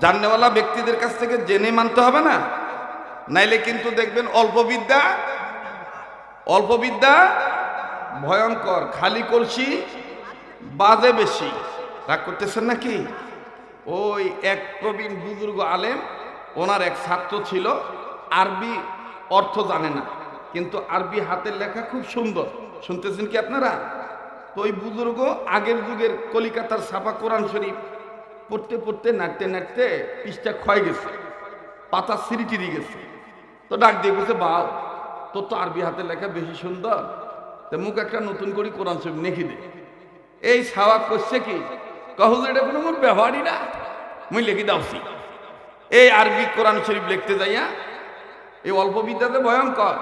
জাননেওয়ালা ব্যক্তিদের কাছ থেকে জেনে মানতে হবে না? নাইলে কিন্তু দেখবেন অল্প বিদ্যা ভয়ঙ্কর, খালি কলসি বাজে বেশি। রাগ করতেছেন নাকি? ওই এক প্রবীণ বুজুর্গ আলেম, ওনার এক ছাত্র ছিল, আরবি অর্থ জানে না, কিন্তু আরবি হাতের লেখা খুব সুন্দর। শুনতেছেন কি আপনারা? তো ওই বুজুর্গ আগের যুগের কলিকাতার ছাপা কোরআন শরীফ পড়তে পড়তে নাড়তে নাড়তে পৃষ্ঠা ক্ষয় গেছে, পাতা সিঁড়ি গেছে। তো ডাক দিয়ে বলছে, বাউ তোর তো আরবি হাতের লেখা বেশি সুন্দর, তো মুখ একটা নতুন করে কোরআন শরীফ লিখি দে। এই ছাওয়া করছে কি, কহুজ এটা কোনো মোর ব্যবহারই না, মুই লিখি দাওছি। এই আরবি কোরআন শরীফ লিখতে যাইয়া এই অল্প বিদ্যাতে ভয়ঙ্কর,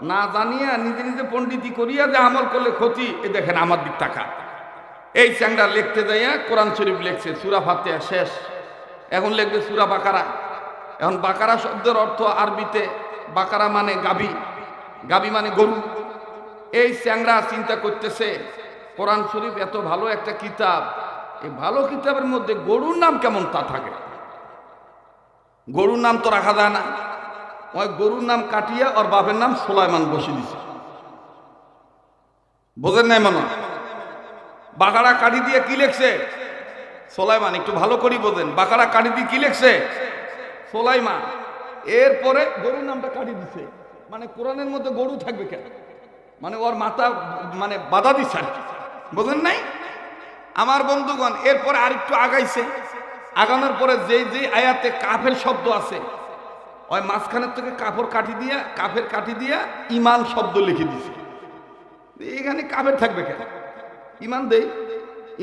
না জানিয়া নিজে নিজে পণ্ডিতি করিয়া যে আমল করলে ক্ষতি। এ দেখেন আমার দিক টাকা। এই চ্যাংড়া লিখতে যাইয়া কোরআন শরীফ লিখছে সূরা ফাতিহা শেষ, এখন লিখবে সূরা বাকারা। এখন বাকারা শব্দের অর্থ আরবিতে বাকারা মানে গাবি, গাবি মানে গরু। এই চ্যাংড়া চিন্তা করতেছে কোরআন শরীফ এত ভালো একটা কিতাব, এই ভালো কিতাবের মধ্যে গরুর নাম কেমন তা থাকে? গরুর নাম তো রাখা যায় না। ওই গরুর নাম কাটিয়া ওর বাপের নাম সুলাইমান বসে দিছে। বোঝেন নাই মনে? বাকারা কাটি দিয়ে কি লেখছে? সুলাইমান। একটু ভালো করে বোঝেন, বাকারা কাটি দিয়ে কি লেখছে? সুলাইমান। এরপরে গরুর নামটা কাটি দিছে, মানে কোরআনের মধ্যে গরু থাকবে কেন? মানে ওর মাথা মানে বাধা দিচ্ছে আর কি। বোঝেন নাই আমার বন্ধুগণ? এরপরে আরেকটু আগাইছে, আগানোর পরে যে আয়াতে কাফের শব্দ আছে, ওই মাঝখানের থেকে কাফের কাঠি দিয়া ইমান শব্দ লিখে দিছে। এখানে কাফের থাকবে কেন? ইমান দেই,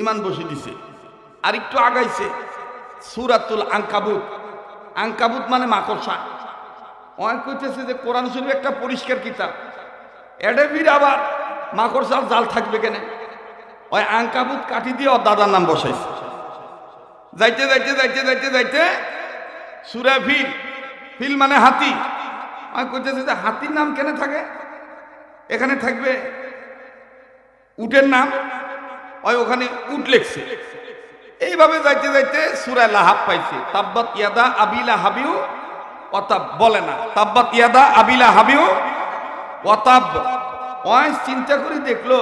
ইমান বসে দিছে। আর একটু আগাইছে, সূরাতুল আনকাবুত। আনকাবুত মানে মাকড়সা। অনেক কইতেছে যে কোরআন শরীফ একটা পরিষ্কার কিতাব, এডে ফির আবার মাকড়সার জাল থাকবে কেন? ওই আনকাবুত কাঠি দিয়ে ওর দাদার নাম বসাইছে। যাইতে যাইতে যাইতে যাইতে যাইতে সূরা ফিল, ফিল মানে হাতি। আমি কইতেছে যে হাতির নাম কেন থাকে? এখানে থাকবে উটের নাম, ওই ওখানে উট লেখছে। এইভাবে যাইতে যাইতে সূরা লাহাব পাইছে, তাব্বাত ইয়াদা আবি লাহাবিউ ওয়াতাব। বলে না তাব্বাত ইয়াদা আবি লাহাবিউ ওয়াতাব। ওই চিন্তা করে দেখলো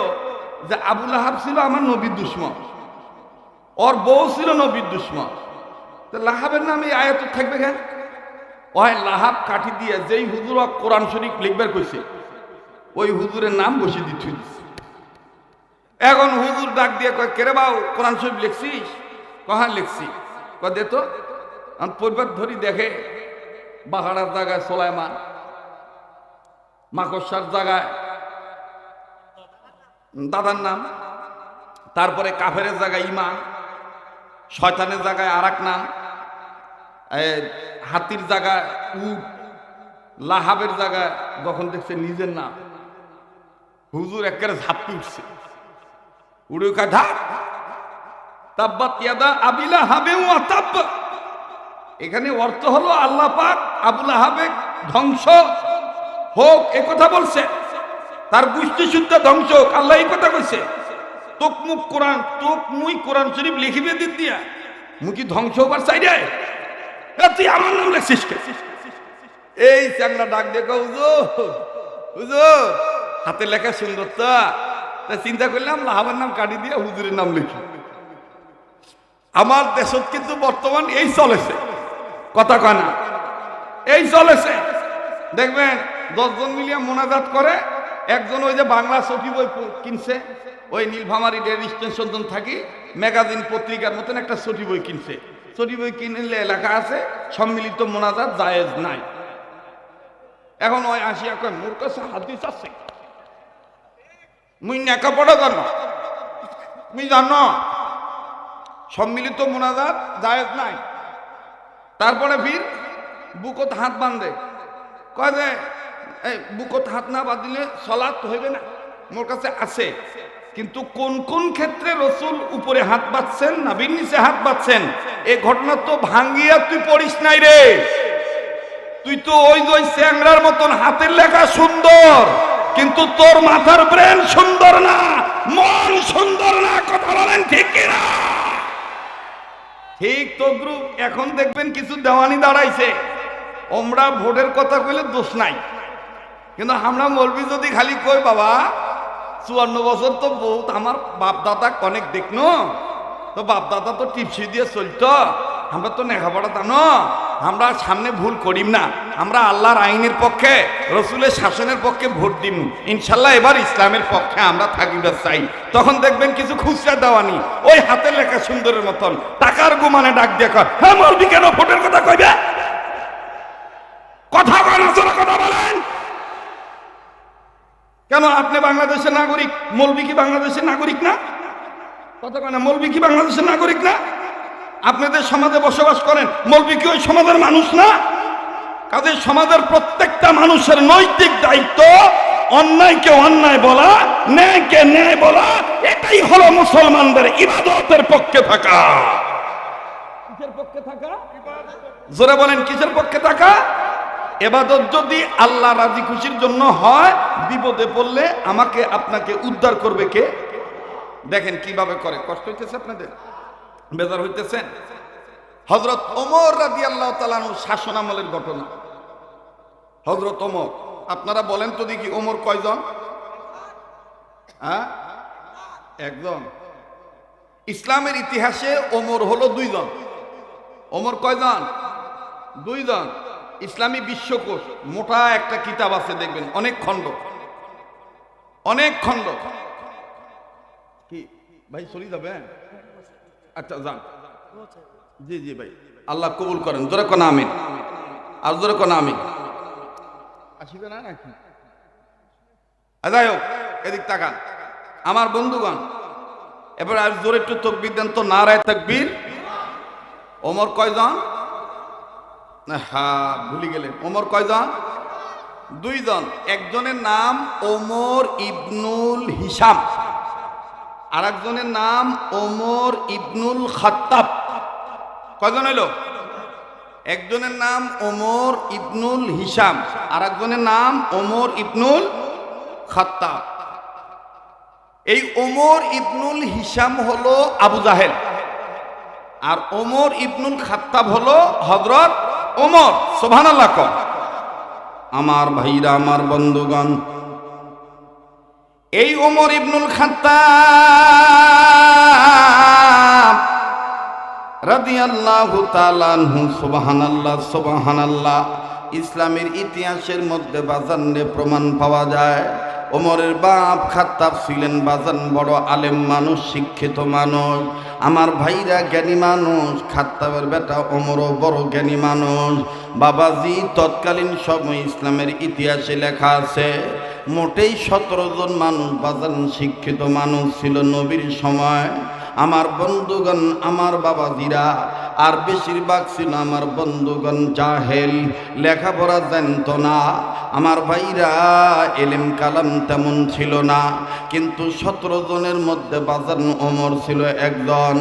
যে আবু লাহাব ছিল আমার নবীর দুশমন, ওর বউ ছিল নবীর দুশমন, তো লাহাবের নামে আয়াত থাকবে কেন? ওই লাহাব কাঠি দিয়ে যেই হুজুর কোরআন শরীফ লিখবার কইছে, ওই হুজুরের নাম বসে দিচ্ছে। এখন হুজুর ডাক দিয়ে কয়, কেরে বাউ কোরআন শরীফ লিখছিস? কহা লিখছি। কয় দে তো। আমি পরিবার ধরি, দেখে বাহারার জায়গায় সুলাইমান, মাকড়সার জায়গায় দাদার নাম, তারপরে কাফেরের জায়গায় ইমান, শয়তানের জায়গায় আর এক নাম, হাতির জায়গায় উট, লাহাবের জায়গায় যখন দেখছে নিজের নাম, হুজুর একেবারে ঝাপটি উঠছে, উড়ে কায় ধাপ, তাব্বাত ইয়াদা আবি লাহাবিন ওয়া তাব। এখানে অর্থ হলো আল্লাহ পাক আবু লাহাবের ধ্বংস হোক এ কথা বলছে, তার গোষ্ঠী শুদ্ধ ধ্বংস হোক, আল্লাহ এই কথা কইছে। তোক মুখ কোরআন, তোক মুই কোরআন শরীফ লিখিবে দিন দিয়া মুখি ধ্বংস হবার চাই রে, তুই আমার নাম লেখছিস কে? এই চাংলা ডাক দেখো, হুজুর হুজুর হাতে লেখা সুন্দর তো, তা চিন্তা করলাম লাহাবের নাম কাটি দিয়ে হুজুরের নাম লিখি। আমার দেশত কিন্তু বর্তমান এই চলেছে, কথা কয় না, এই চলেছে। দেখবেন 10 জন মিলিয়ে মোনাজাত করে, একজন ওই যে বাংলা ছটি বই কিনছে, ওই নীলফামারী রেল স্টেশন থাকি ম্যাগাজিন পত্রিকার মতন একটা ছটি বই কিনছে। ছটি বই কিনলে লেখা আছে সম্মিলিত মোনাজাত জায়েজ নাই। এখন ওই আসিয়া কয় মোর কাছে হাদিস আছে, মুই নেকা পড়া জানো, তুমি জানো সম্মিলিত মোনাজাত জায়েজ নাই। তারপরে ফির বুকত হাত বাঁধে, কয় যে এই বুকত হাত না বাঁধিলে সলাৎ হইবে না। মোর কাছে আছে, কিন্তু কোন কোন ক্ষেত্রে রসুল উপরে হাত বাঁধছেন নাভির নিচে হাত বাঁধছেন এই ঘটনা তো ভাঙ্গিয়া তুই পড়িস নাই রে। তুই তো ওই চ্যাংড়ার মতন হাতের লেখা সুন্দর, কিন্তু তোর মাথার ব্রেন সুন্দর না, মন সুন্দর না। কথা বলেন ঠিক কিনা? ঠিক তদ্রুপ এখন দেখবেন কিছু দেওয়ানি দাঁড়াইছে, আমরা ভোটের কথা কইলে দোষ নাই, কিন্তু আমরা মৌলবি যদি খালি কই বাবা 54 বছর তো বহুত আমার বাপ দাদা অনেক দেখনো, তো বাপ দাদা তো টিপসি দিয়ে চলতো, আমরা তো লেখাপড়া জানো, আমরা সামনে ভুল করিম না, আমরা আল্লাহর আইনের পক্ষে রসুলের শাসনের পক্ষে ভোট দিম, ইনশাল্লাহ এবার ইসলামের পক্ষে আমরা থাকিবার চাই। তখন দেখবেন কিছু খুচরা দেওয়ানি ওই হাতের লেখা সুন্দরের মতন টাকার গুমানে ডাক দিয়ে কর, হ্যাঁ মৌলবি কেন ভোটের কথা কইবে? কথা বলেন, কথা বলেন কেন? আপনি বাংলাদেশের নাগরিক, মৌলবি কি বাংলাদেশের নাগরিক না? কথা কয় না, মৌলবি কি বাংলাদেশের নাগরিক না? আপনাদের সমাজে বসবাস করেন, মৌলবি কি ওই সমাজের মানুষ না? কাজে সমাজের প্রত্যেকটা মানুষের নৈতিক দায়িত্ব অন্যায়কে অন্যায় বলা, ন্যায়কে ন্যায় বলা। এটাই হলো মুসলমানদের ইবাদতের পক্ষে থাকা। কিসের পক্ষে থাকা? জোরে বলেন, কিসের পক্ষে থাকা? এবাদত যদি আল্লাহ রাজি খুশির জন্য হয়, বিপদে পড়লে আমাকে আপনাকে উদ্ধার করবে কে? দেখেন কিভাবে করে। কষ্ট হইতেছে আপনাদের? বেজার হইতেছেন? হযরত ওমর রাদিয়াল্লাহু তাআলা আনহু শাসন আমলের ঘটনা। হযরত ওমর, আপনারা বলেন তো দেখি ওমর কয়জন? হ্যাঁ, একজন। ইসলামের ইতিহাসে ওমর হলো 2 জন। ওমর কয়জন? 2 জন। ইসলামী বিশ্বকোষ মোটা একটা কিতাব আছে, দেখবেন অনেক খণ্ড, অনেক খণ্ড। কি ভাই চলে যাবে? আচ্ছা যান। জি জি ভাই, আল্লাহ কবুল করেন। জোরে কোন আমিন, আর জোরে কোন আমিন। আসিবে না নাকি? যাই হোক, এদিক তাকান আমার বন্ধুগণ। এবার আর জোরে একটু তাকবীর দেন তো, নারায়ে তাকবীর। ওমর কয়জন? হ্যাঁ ভুলে গেলেন। ওমর কয়জন? 2 জন। একজনের নাম ওমর ইবনুল হিসাম, আর একজনের নাম ওমর ইবনুল খাত্তাব। কয়জন হইল? একজনের নাম ওমর ইবনুল হিসাম, আর একজনের নাম ওমর ইবনুল খাত্তাব। এই ওমর ইবনুল হিসাম হলো আবু জাহেল, আর ওমর ইবনুল খাত্তাব হলো হযরত ওমর। সুবহানাল্লাহ। আমার ভাইরা, আমার বন্ধুগণ, এই ওমর ইবনুল খাত্তাব রাদিয়াল্লাহু তাআলা আনহু, সুবহানাল্লাহ সুবহানাল্লাহ, ইসলামের ইতিহাসের মধ্যে বাজানে প্রমাণ পাওয়া যায়। ওমরের বাপ খাত্তাব ছিলেন বাজান বড় আলেম মানুষ, শিক্ষিত মানুষ। আমার ভাইরা জ্ঞানী মানুষ। খাত্তাবের বেটা ওমরও বড় জ্ঞানী মানুষ। বাবাজি, তৎকালীন সময় ইসলামের ইতিহাসে লেখা আছে মোটেই 17 জন মানুষ বাজান শিক্ষিত মানুষ ছিল নবীর সময়। আমার বন্ধুগণ, আমার বাবাজিরা, আর বেশিরভাগ ছিল আমার বন্ধুগণ জাহেল, লেখাপড়া জানতো না। আমার ভাইরা, এলেম কালাম তেমন ছিল না, কিন্তু 17 জনের মধ্যে বাজান ওমর ছিল একজন।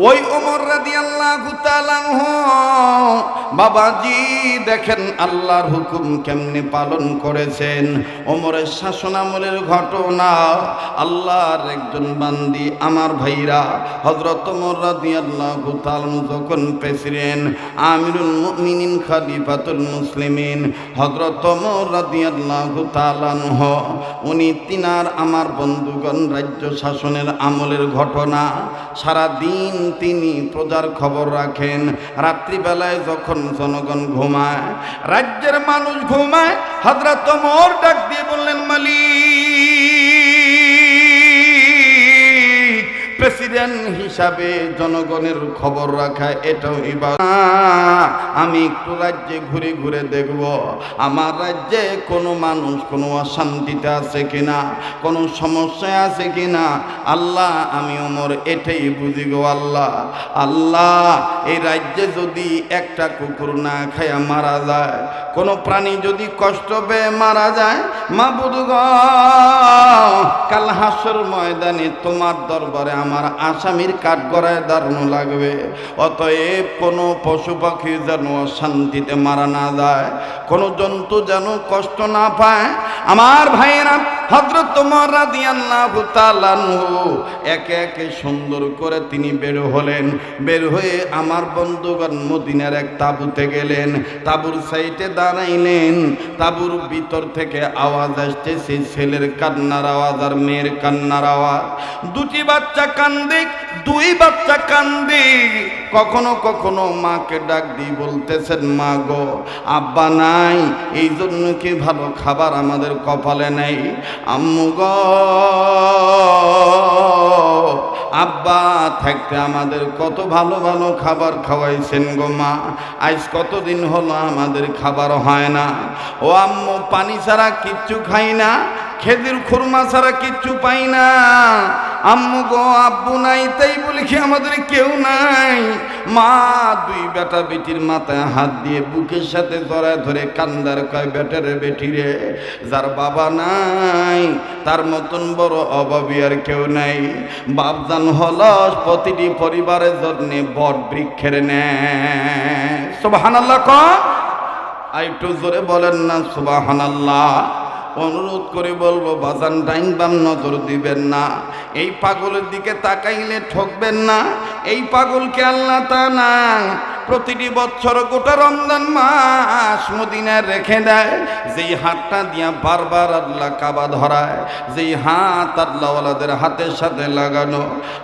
ওই ওমর রাদিয়াল্লাহু তাআলা আনহু বাবাজি দেখেন আল্লাহর হুকুম কেমনে পালন করেছেন। ওমরের শাসনামলের ঘটনা। আল্লাহর একজন বান্দি আমার ভাইরা হযরত ওমর রাদিয়াল্লাহু তাআলা যখন প্রেসিডেন্ট আমিরুল মুমিনিন খলিফাতুল মুসলিমিন হযরত ওমর রাদিয়াল্লাহু তাআলা আনহু উনি তিনার আমার বন্ধুগণ রাজ্য শাসনের আমলের ঘটনা সারা দিন তিনি প্রজার খবর রাখেন। রাত্রিবেলায় যখন জনগণ ঘুমায়, রাজ্যের মানুষ ঘুমায়, হযরত ওমর ডাক দিয়ে বললেন, মালিক, প্রেসিডেন্ট হিসাবে জনগণের খবর রাখা এটাও ইবাদত। আমি একটু রাজ্যে ঘুরে ঘুরে দেখব আমার রাজ্যে কোনো মানুষ কোনো অশান্তিতে আছে কিনা, কোনো সমস্যায় আছে কিনা। আল্লাহ আমি ওমর এটাই বুঝি গো আল্লাহ। আল্লাহ এই রাজ্যে যদি একটা কুকুর না খায়া মারা যায়, কোনো প্রাণী যদি কষ্ট পেয়ে মারা যায়, মাবুদ গো কাল হাসর ময়দানে তোমার দরবারে আমার আসামির কাঠগড়ায় দাঁড়ানো লাগবে। অতএব কোনো পশু পাখি যেন শান্তিতে মারা না যায়, কোনো জন্তু যেন কষ্ট না পায়। আমার ভাইয়েরা হযরত ওমর রাদিয়াল্লাহু তাআলা আনহু একে একে সুন্দর করে তিনি বের হলেন। বের হয়ে আমার বন্ধুগণ মদিনার এক তাঁবুতে গেলেন। তাঁবুর সাইডে দাঁড়াইলেন। তাঁবুর ভিতর থেকে আওয়াজ আসতেছে, ছেলের কান্নার আওয়াজ আর মেয়ের কান্নার আওয়াজ। দুটি বাচ্চা কান্দে, দুই বাচ্চা কান্দে। কখনো কখনো মাকে ডাক দিয়ে বলতেছেন, মা গো আব্বা নাই, এই জন্য কি ভালো খাবার আমাদের কপালে নাই। আম্মু গো আব্বা থাকতে আমাদের কত ভালো ভালো খাবার খাওয়াইছেন গো মা, আজ কতদিন হলো আমাদের খাবার হয় না। ও আম্মু পানি ছাড়া কিচ্ছু খাই না, খেজুর খুরমা ছাড়া কিচ্ছু পাই না। আম্মু গো আব্বু নাই, তাই বলি কি আমাদের কেউ নাই। মা দুই বেটা বেটির মাথায় হাত দিয়ে বুকের সাথে জড়ায় ধরে কান্দার কয়, বেটারে বেটি রে, যার বাবা নাই তার মতন বড় অভাবী আর কেউ নাই। বাপজান হলো প্রতিটি পরিবারের জন্য বট বৃক্ষের ন্যায়। সুবহানাল্লাহ ক একটু জোরে বলেন না সুবহানাল্লাহ। অনুরোধ করে বলবো বাজান ডাইন বাম নজর দিবেন না। এই পাগলের দিকে তাকাইলে ঠকবেন না। এই পাগলকে আল্লাহ তাআলা প্রতিটি বছর গোটা রমজান মাস মদিনায় রেখে দেয়। যেই হাতটা দিয়া বারবার আল্লাহ কাবা ধরায়, যেই হাত আল্লাহওয়ালাদের হাতের সাথে লাগানো,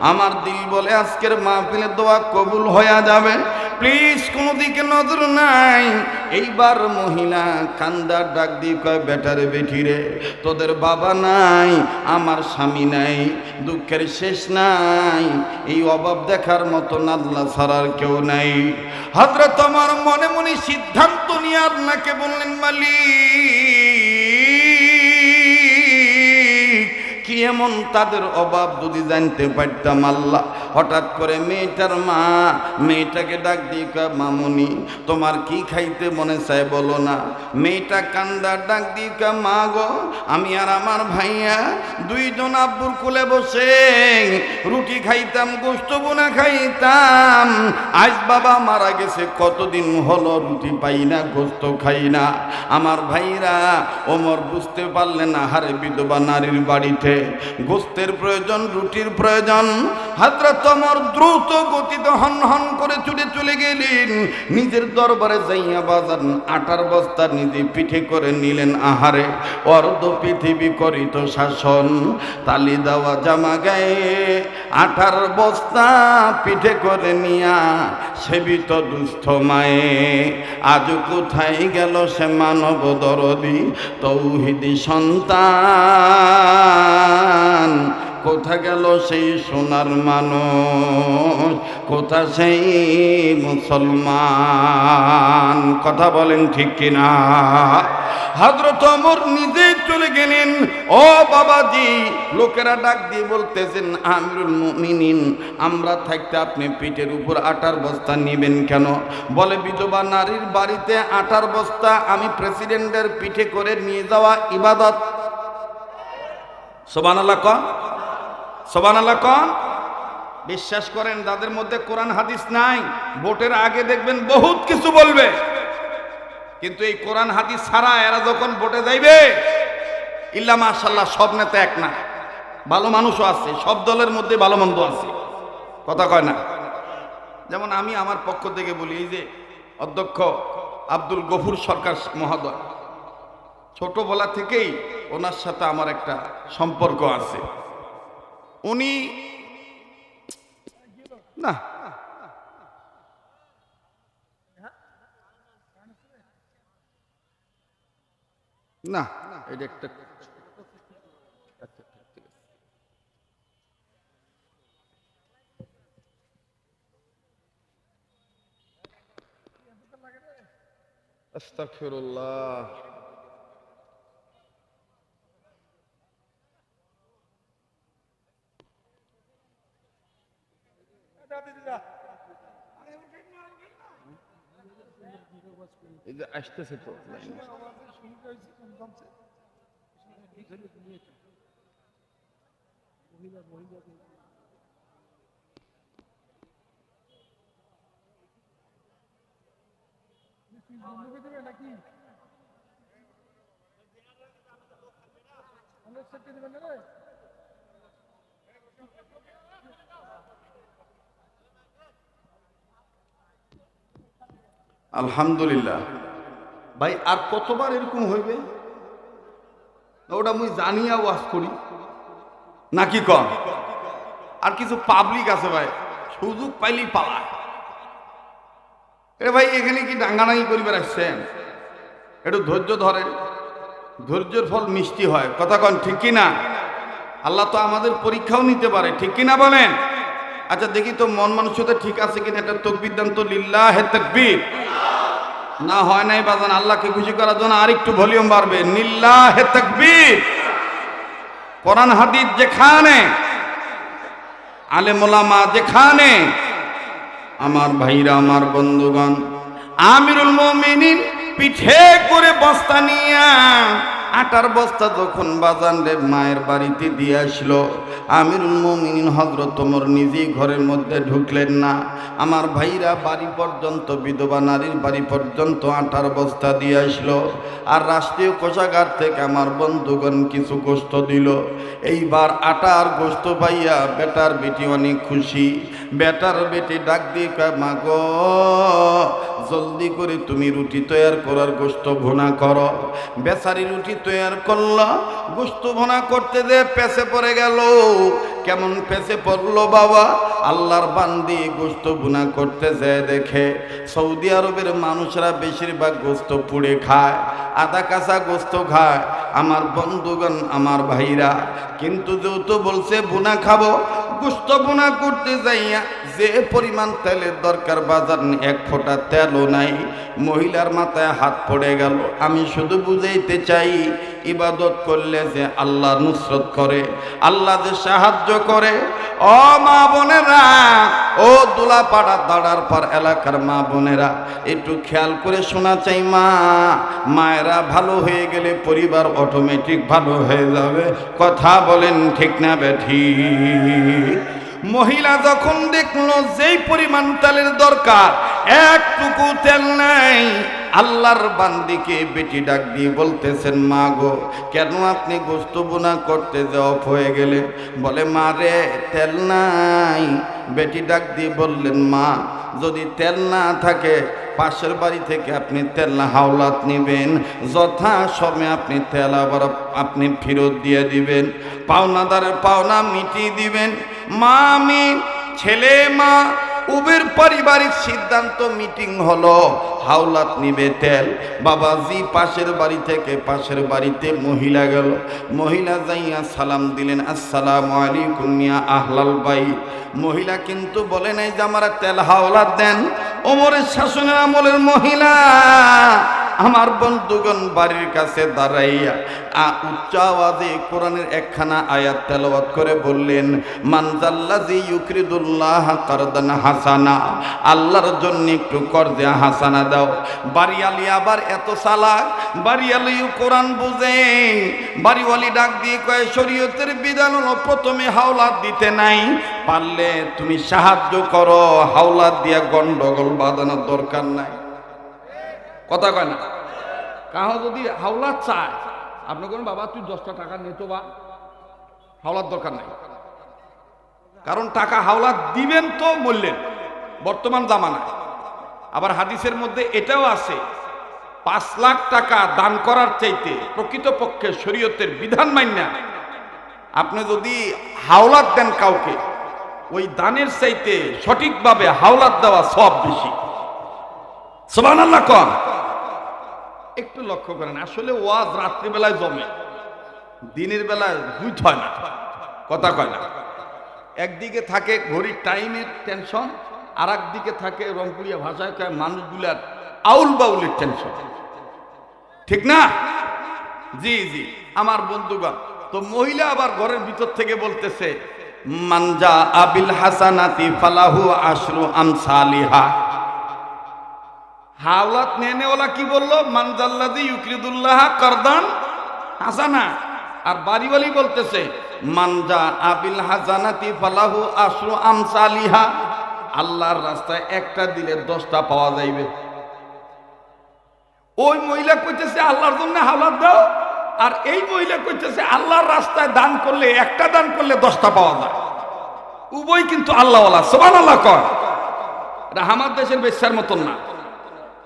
আমার দিল বলে আজকের মাহফিলে দোয়া কবুল হয়ে যাবে। প্লিজ কোনো দিকে নজর নাই। এইবার মহিলা কান্দার ডাক দিয়ে কয়, বেটারে বেটি রে, তোদের বাবা নাই, আমার স্বামী নাই, দুঃখের শেষ নাই, এই অভাব দেখার মতন আল্লাহ ছাড়ার কেউ নাই। হযরত ওমর মনে মনে সিদ্ধান্ত নিয়ে আল্লাহকে বললেন, মালিক, কি এমন তাদের অভাব যদি জানতে পারতাম আল্লাহ। হঠাৎ করে মেয়েটার মা মেয়েটাকে ডাক দিয়ে কয়, মামুনি তোমার কি খাইতে মনে চায় বলো না। মেয়েটা কান্দার ডাক দিয়ে কয়, মা গো আমি আর আমার ভাইয়া দুইজন আব্বুর কোলে বসে রুটি খাইতাম, গোশত বোনা খাইতাম। আজ বাবা মারা গেছে, কতদিন হলো রুটি পাই না, গোশত খাই না। আমার ভাইরা ওমর বুঝতে পারলেন আহারে বিধবা নারীর বাড়িতে গোশতের প্রয়োজন, রুটির প্রয়োজন। হযরত ওমর দ্রুত গতিতে হন হন করে ছুটে চলে গেলেন। নিজের দরবারে যাইয়া বাজান আটার বস্তা নিজে পিঠে করে নিলেন। আহারে অর্ধ পৃথিবী করিত শাসন, তালি দেওয়া জামা গায়ে আটার বস্তা পিঠে করে নিয়া সেবিত দুস্থ মায়ে। আজ কোথায় গেল সে মানব দরদি তৌহিদি সন্তান? কোথা গেল সেই সোনার মানুষ, কোথা সেই মুসলমান? কথা বলেন ঠিক কিনা? হযরত ওমর নিজে চলে গেলেন। ও বাবাজি, লোকেরা ডাক দিয়ে বলতেছেন, আমিরুল মুমিনিন আমরা থাকতে আপনি পিঠের উপর আটার বস্তা নেবেন কেন? বলে বিধবা নারীর বাড়িতে আটার বস্তা আমি প্রেসিডেন্টের পিঠে করে নিয়ে যাওয়া ইবাদত। সুবহানাল্লাহ কন, সুবহানাল্লাহ কন। বিশ্বাস করেন যাদের মধ্যে কোরআন হাদিস নাই ভোটের আগে দেখবেন বহুত কিছু বলবে, কিন্তু এই কোরআন হাদিস ছাড়া এরা যখন ভোটে যাইবে ইল্লা মাশাআল্লাহ সব নেতা এক না, ভালো মানুষও আছে, সব দলের মধ্যে ভালো মন্দ আছে, কথা কয় না। যেমন আমি আমার পক্ষ থেকে বলি, এই যে অধ্যক্ষ আব্দুল গফুর সরকার মহোদয়, ছোটবেলা থেকেই ওনার সাথে আমার একটা সম্পর্ক আছে। উনি না না এটা একটা আস্তাগফিরুল্লাহ। এই যে আসতেছে তো আলহামদুলিল্লাহ। ভাই আর কতবার এরকম হইবে? ওটা মুই জানিয়া ওয়াজ করি নাকি কম? আর কিছু পাবলিক আছে ভাই, সুযোগ পাইলেই পালায়। এ ভাই এখানে কি ডাঙ্গানাঙ্গি করিবার আসছেন? একটু ধৈর্য ধরেন, ধৈর্যের ফল মিষ্টি হয়, কথা কন ঠিক কিনা? আল্লাহ তো আমাদের পরীক্ষাও নিতে পারে, ঠিক কিনা বলেন? আচ্ছা দেখি তো মন মানসিকতা ঠিক আছে কিনা, একটা তাকবীর দেন তো, লিল্লাহে তাকবীর। না হয় নাই বাজান, আল্লাহকে খুশি করার জন্য আরেকটু ভলিউম বাড়বে, লিল্লাহে তাকবীর। কোরআন হাদিস যেখানে, আলেম ওলামা যেখানে, আমার ভাইরা আমার বন্ধুগণ, আমিরুল মুমিনিন পিঠে করে বস্তা নিয়া, আটার বস্তা যখন বাজান রে মায়ের বাড়িতে দিয়ে আসলো, আমিরুল মুমিনিন হযরত ওমর নিজেই ঘরের মধ্যে ঢুকলেন না। আমার ভাইরা বাড়ি পর্যন্ত, বিধবা নারীর বাড়ি পর্যন্ত আটার বস্তা দিয়ে আসলো। আর রাষ্ট্রীয় কোষাগার থেকে আমার বন্ধুগণ কিছু গোশত দিল। এইবার আটা আর গোশত পাইয়া বেটার বেটি অনেক খুশি। বেটার বেটি ডাক দিয়ে কয়, মা গো জলদি করে তুমি রুটি তৈয়ার করার গোশত ভুনা করো। বেচারি রুটি তৈয়ার করলো, গোশত ভুনা করতে যে পেছে পড়ে গেল। কেমন পেছে পড়লো বাবা? আল্লাহর বান্দি গোশত ভুনা করতে যায় দেখে সৌদি আরবের মানুষরা বেশিরভাগ গোশত পুড়ে খায়, আধা কাঁচা গোশত খায়। আমার বন্ধুগণ, আমার ভাইরা, কিন্তু যেহেতু বলছে ভুনা খাবো, গোশত ভুনা করতে যাইয়া যে পরিমাণ তেলের দরকার বাজার এক ফোঁটা তেলও নাই। মহিলার মাথায় হাত পড়ে গেল। আমি শুধু বুঝাইতে চাই, ইবাদত করলে যে আল্লাহ নুসরত করে, আল্লাহ যে সাহায্য করে। ও মা বোনেরা, ও দুলাপাড়া দাঁড়ার পর এলাকার মা বোনেরা, একটু খেয়াল করে শোনা চাই। মায়েরা ভালো হয়ে গেলে পরিবার অটোমেটিক ভালো হয়ে যাবে, কথা বলেন ঠিক না বেঠিক? মহিলা যখন দেখলো যেই পরিমাণ তেলের দরকার একটুকু তেল নাই, আল্লাহর বান্দিকে বেটি ডাক দিয়ে বলতেছেন, মা গো কেন আপনি গোশত ভুনা করতে যে অফ হয়ে গেলেন? বলে, মা রে তেল নাই। বেটি ডাক দিয়ে বললেন, মা যদি তেল না থাকে পাশের বাড়ি থেকে আপনি তেল না হাওলাত নেবেন, যথা সময়ে আপনি তেল আবার আপনি ফেরত দিয়ে দিবেন, পাওনাদারের পাওনা মিটিয়ে দিবেন। মা আমি ছেলে মা উভয়ের পারিবারিক সিদ্ধান্ত মিটিং হলো, হাওলাত নিবে তেল। বাবাজি পাশের বাড়ি থেকে পাশের বাড়িতে মহিলা গেল। মহিলা যাইয়া সালাম দিলেন, আসসালামু আলাইকুম ইয়া আহলাল বাইত। মহিলা কিন্তু বলে নাই যে আমার তেল হাওলাত দেন। ওমরের শাসনের আমলের মহিলা, আমার বন্ধুগণ বাড়ির কাছে দাঁড়াইয়া উচ্চ আওয়াজে কোরআনের একখানা আয়াত তেলাওয়াত করে বললেন, মান জাল্লাযী ইউকরিদুল্লাহ কারদান হাসানা, আল্লাহর জন্য একটু কর্জে হাসানা দাও। বাড়িওয়ালি আবার এত চালাক, বাড়িওয়ালিও কোরআন বুঝে। বাড়িওয়ালি ডাক দিয়ে কয়, শরীয়তের বিধান হলো প্রথমে হাওলাত দিতে নাই, পারলে তুমি সাহায্য করো, হাওলাত দিয়া গন্ডগোল বাঁধানোর দরকার নাই। কথা কয় না? কাহো যদি হাওলাত চায়, আপনি কোন বাবা তুই 10টা টাকা নিতো বা, হাওলাত দরকার নাই। কারণ টাকা হাওলাত দিবেন তো বললেন বর্তমান জামানায়। আবার হাদিসের মধ্যে এটাও আছে, 5 লাখ টাকা দান করার চাইতে প্রকৃতপক্ষে শরীয়তের বিধান মাইনা আপনি যদি হাওলাত দেন কাউকে, ওই দানের চাইতে সঠিকভাবে হাওলাত দেওয়া সব বেশি। সুবহানাল্লাহ কম। একটু লক্ষ্য করেন, আসলে ওয়াজ রাত্রিবেলায় জমে, দিনের বেলায় বুঝ হয় না। কথা কয় না? একদিকে থাকে ঘড়ির টাইমের টেনশন, আর একদিকে থাকে রংপুরিয়া ভাষায় কয় মানুষগুলার আউল বাউলের টেনশন। ঠিক না? জি জি আমার বন্ধুগণ, তো মহিলা আবার ঘরের ভিতর থেকে বলতেছে, মানজা আবিল হাসানাতি ফালাহু আশরু আমসালিহা। হাওলাত নেনেওয়ালা কি বললো? মানজাল্লাযী ইউকরিদুল্লাহ কারদান হাসানা। আর বাড়িওয়ালি বলতেছে, মানজা আবিল হাসানাতি ফালাহু আশরু আমসালিহা, আল্লাহর রাস্তায় একটা দিলে 10টা পাওয়া যাইবে। ওই মহিলা কইতেছে আল্লাহর জন্য হাওলাত দাও, আর এই মহিলা কইতেছে আল্লাহর রাস্তায় দান করলে, একটা দান করলে 10টা পাওয়া যায়। উভয় কিন্তু আল্লাহওয়ালা। সুবহানাল্লাহ কয়। এটা আমার দেশের বেশ্যার মতন না।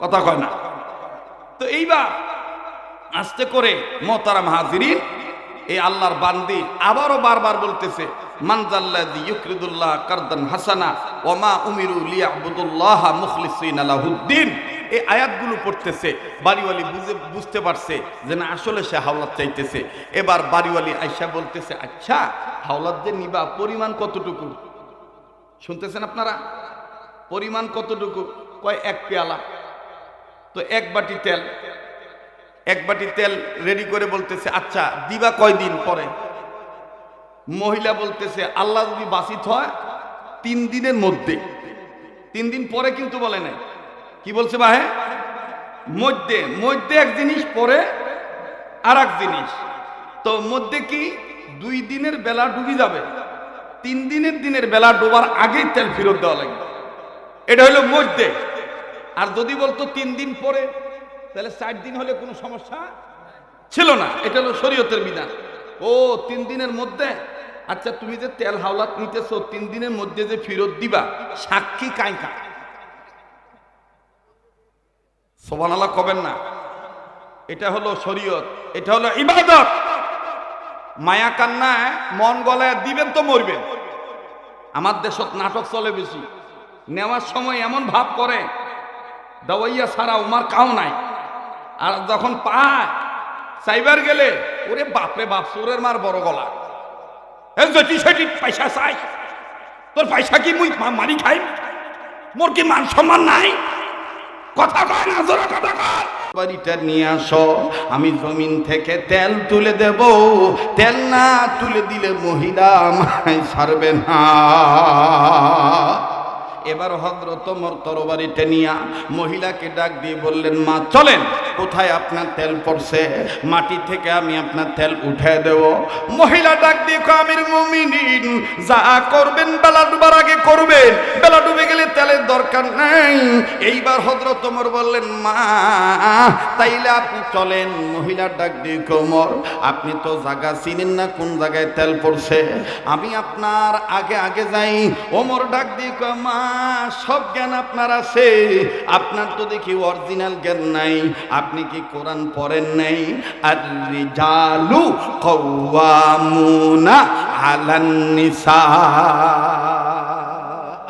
কথা কয় না? তো এইবার আস্তে করে মোহতারাম হাজিরিন, এই আল্লাহর বান্দি আবারও বারবার বলতেছে, মান জাল্লাযী ইউকরিদুল্লাহ কারদান হাসানা ওয়া মা উমিরু লিয়াবুদুল্লাহ মুখলিসিনা লাহুদ্দিন। এই আয়াতগুলো পড়তেছে, বাড়িওয়ালি বুঝতে পারছে যে না আসলে সে হাওলাত চাইতেছে। এবার বাড়িওয়ালি আয়সা বলতেছে, আচ্ছা হাওলাত যে নিবা পরিমাণ কতটুকু? শুনতেছেন আপনারা? পরিমাণ কতটুকু? কয় 1 পেয়ালা। তো 1 বাটি তেল, 1 বাটি তেল রেডি করে বলতেছে, আচ্ছা দিবা কয়দিন পরে? মহিলা বলতেছে, আল্লাহ যদি বাসিত হয় 3 দিনের মধ্যে। 3 দিন পরে কিন্তু বলে নাই। কি বলছে ভাই? মধ্যে। মধ্যে এক জিনিস, পরে আর এক জিনিস। তো মধ্যে কি 2 দিনের বেলা ডুবি যাবে, 3 দিনের বেলা ডোবার আগেই তেল ফেরত দেওয়া লাগবে। এটা হলো মধ্যে। আর যদি বলতো 3 দিন পরে, তাহলে 4 দিন হলে কোনো সমস্যা ছিল না। এটা হলো শরীয়তের বিধান। ও 3 দিনের মধ্যে, আচ্ছা তুমি যে তেল হাওলাত নিতেছো 3 দিনের মধ্যে যে ফেরত দিবা, সাক্ষী কাইকা। সুবহানাল্লাহ কবেন না? এটা হলো শরীয়ত, এটা হলো ইবাদত। মায়া কান্নায় মন গলায় দিবেন তো মরবেন। আমার দেশত নাটক চলে বেশি। নেওয়ার সময় এমন ভাব করে দাওয়াইয়া ছাড়া উমার কাও নাই, আর যখন পায় চাইবার গেলে ওরে বাপরে বাপ, চোরের মার বড় গলা, যেটি সেটি পয়সা চাই। তোর পয়সা কি মুই মারি খাই? মোর কি মান সম্মান নাই? কথা কয় না, জোরে কথা কয়। বাড়িটা নিয়ে আসো, আমি জমিন থেকে তেল তুলে দেব। তেল না তুলে দিলে মহিলা আমায় ছাড়বে না। এবার হযরত ওমর তরবারিটা নিয়া মহিলাকে ডাক দিয়ে বললেন, মা চলেন, কোথায় আপনার তেল পড়ছে, মাটি থেকে আমি আপনার তেল উঠায় দেব। মহিলা ডাক দিয়ে কয়, আমির মুমিনিন যা করবেন বেলা ডুবার আগে করবেন, বেলা ডুবে গেলে তেলের দরকার নাই। এইবার হযরত ওমর বললেন, মা তাইলে আপনি চলেন। মহিলা ডাক দিয়ে কয়, ওমর আপনি তো জায়গা চিনেন না, কোন জায়গায় তেল পড়ছে, আমি আপনার আগে আগে যাই। ওমর ডাক দিয়ে কয়, মা সব জ্ঞান আপনার আছে, আপনার তো দেখি অরিজিনাল জ্ঞান নাই। আপনি কি কোরআন পড়েন নাই? আর রিজালু কাওয়ামুনা আলান নিসা।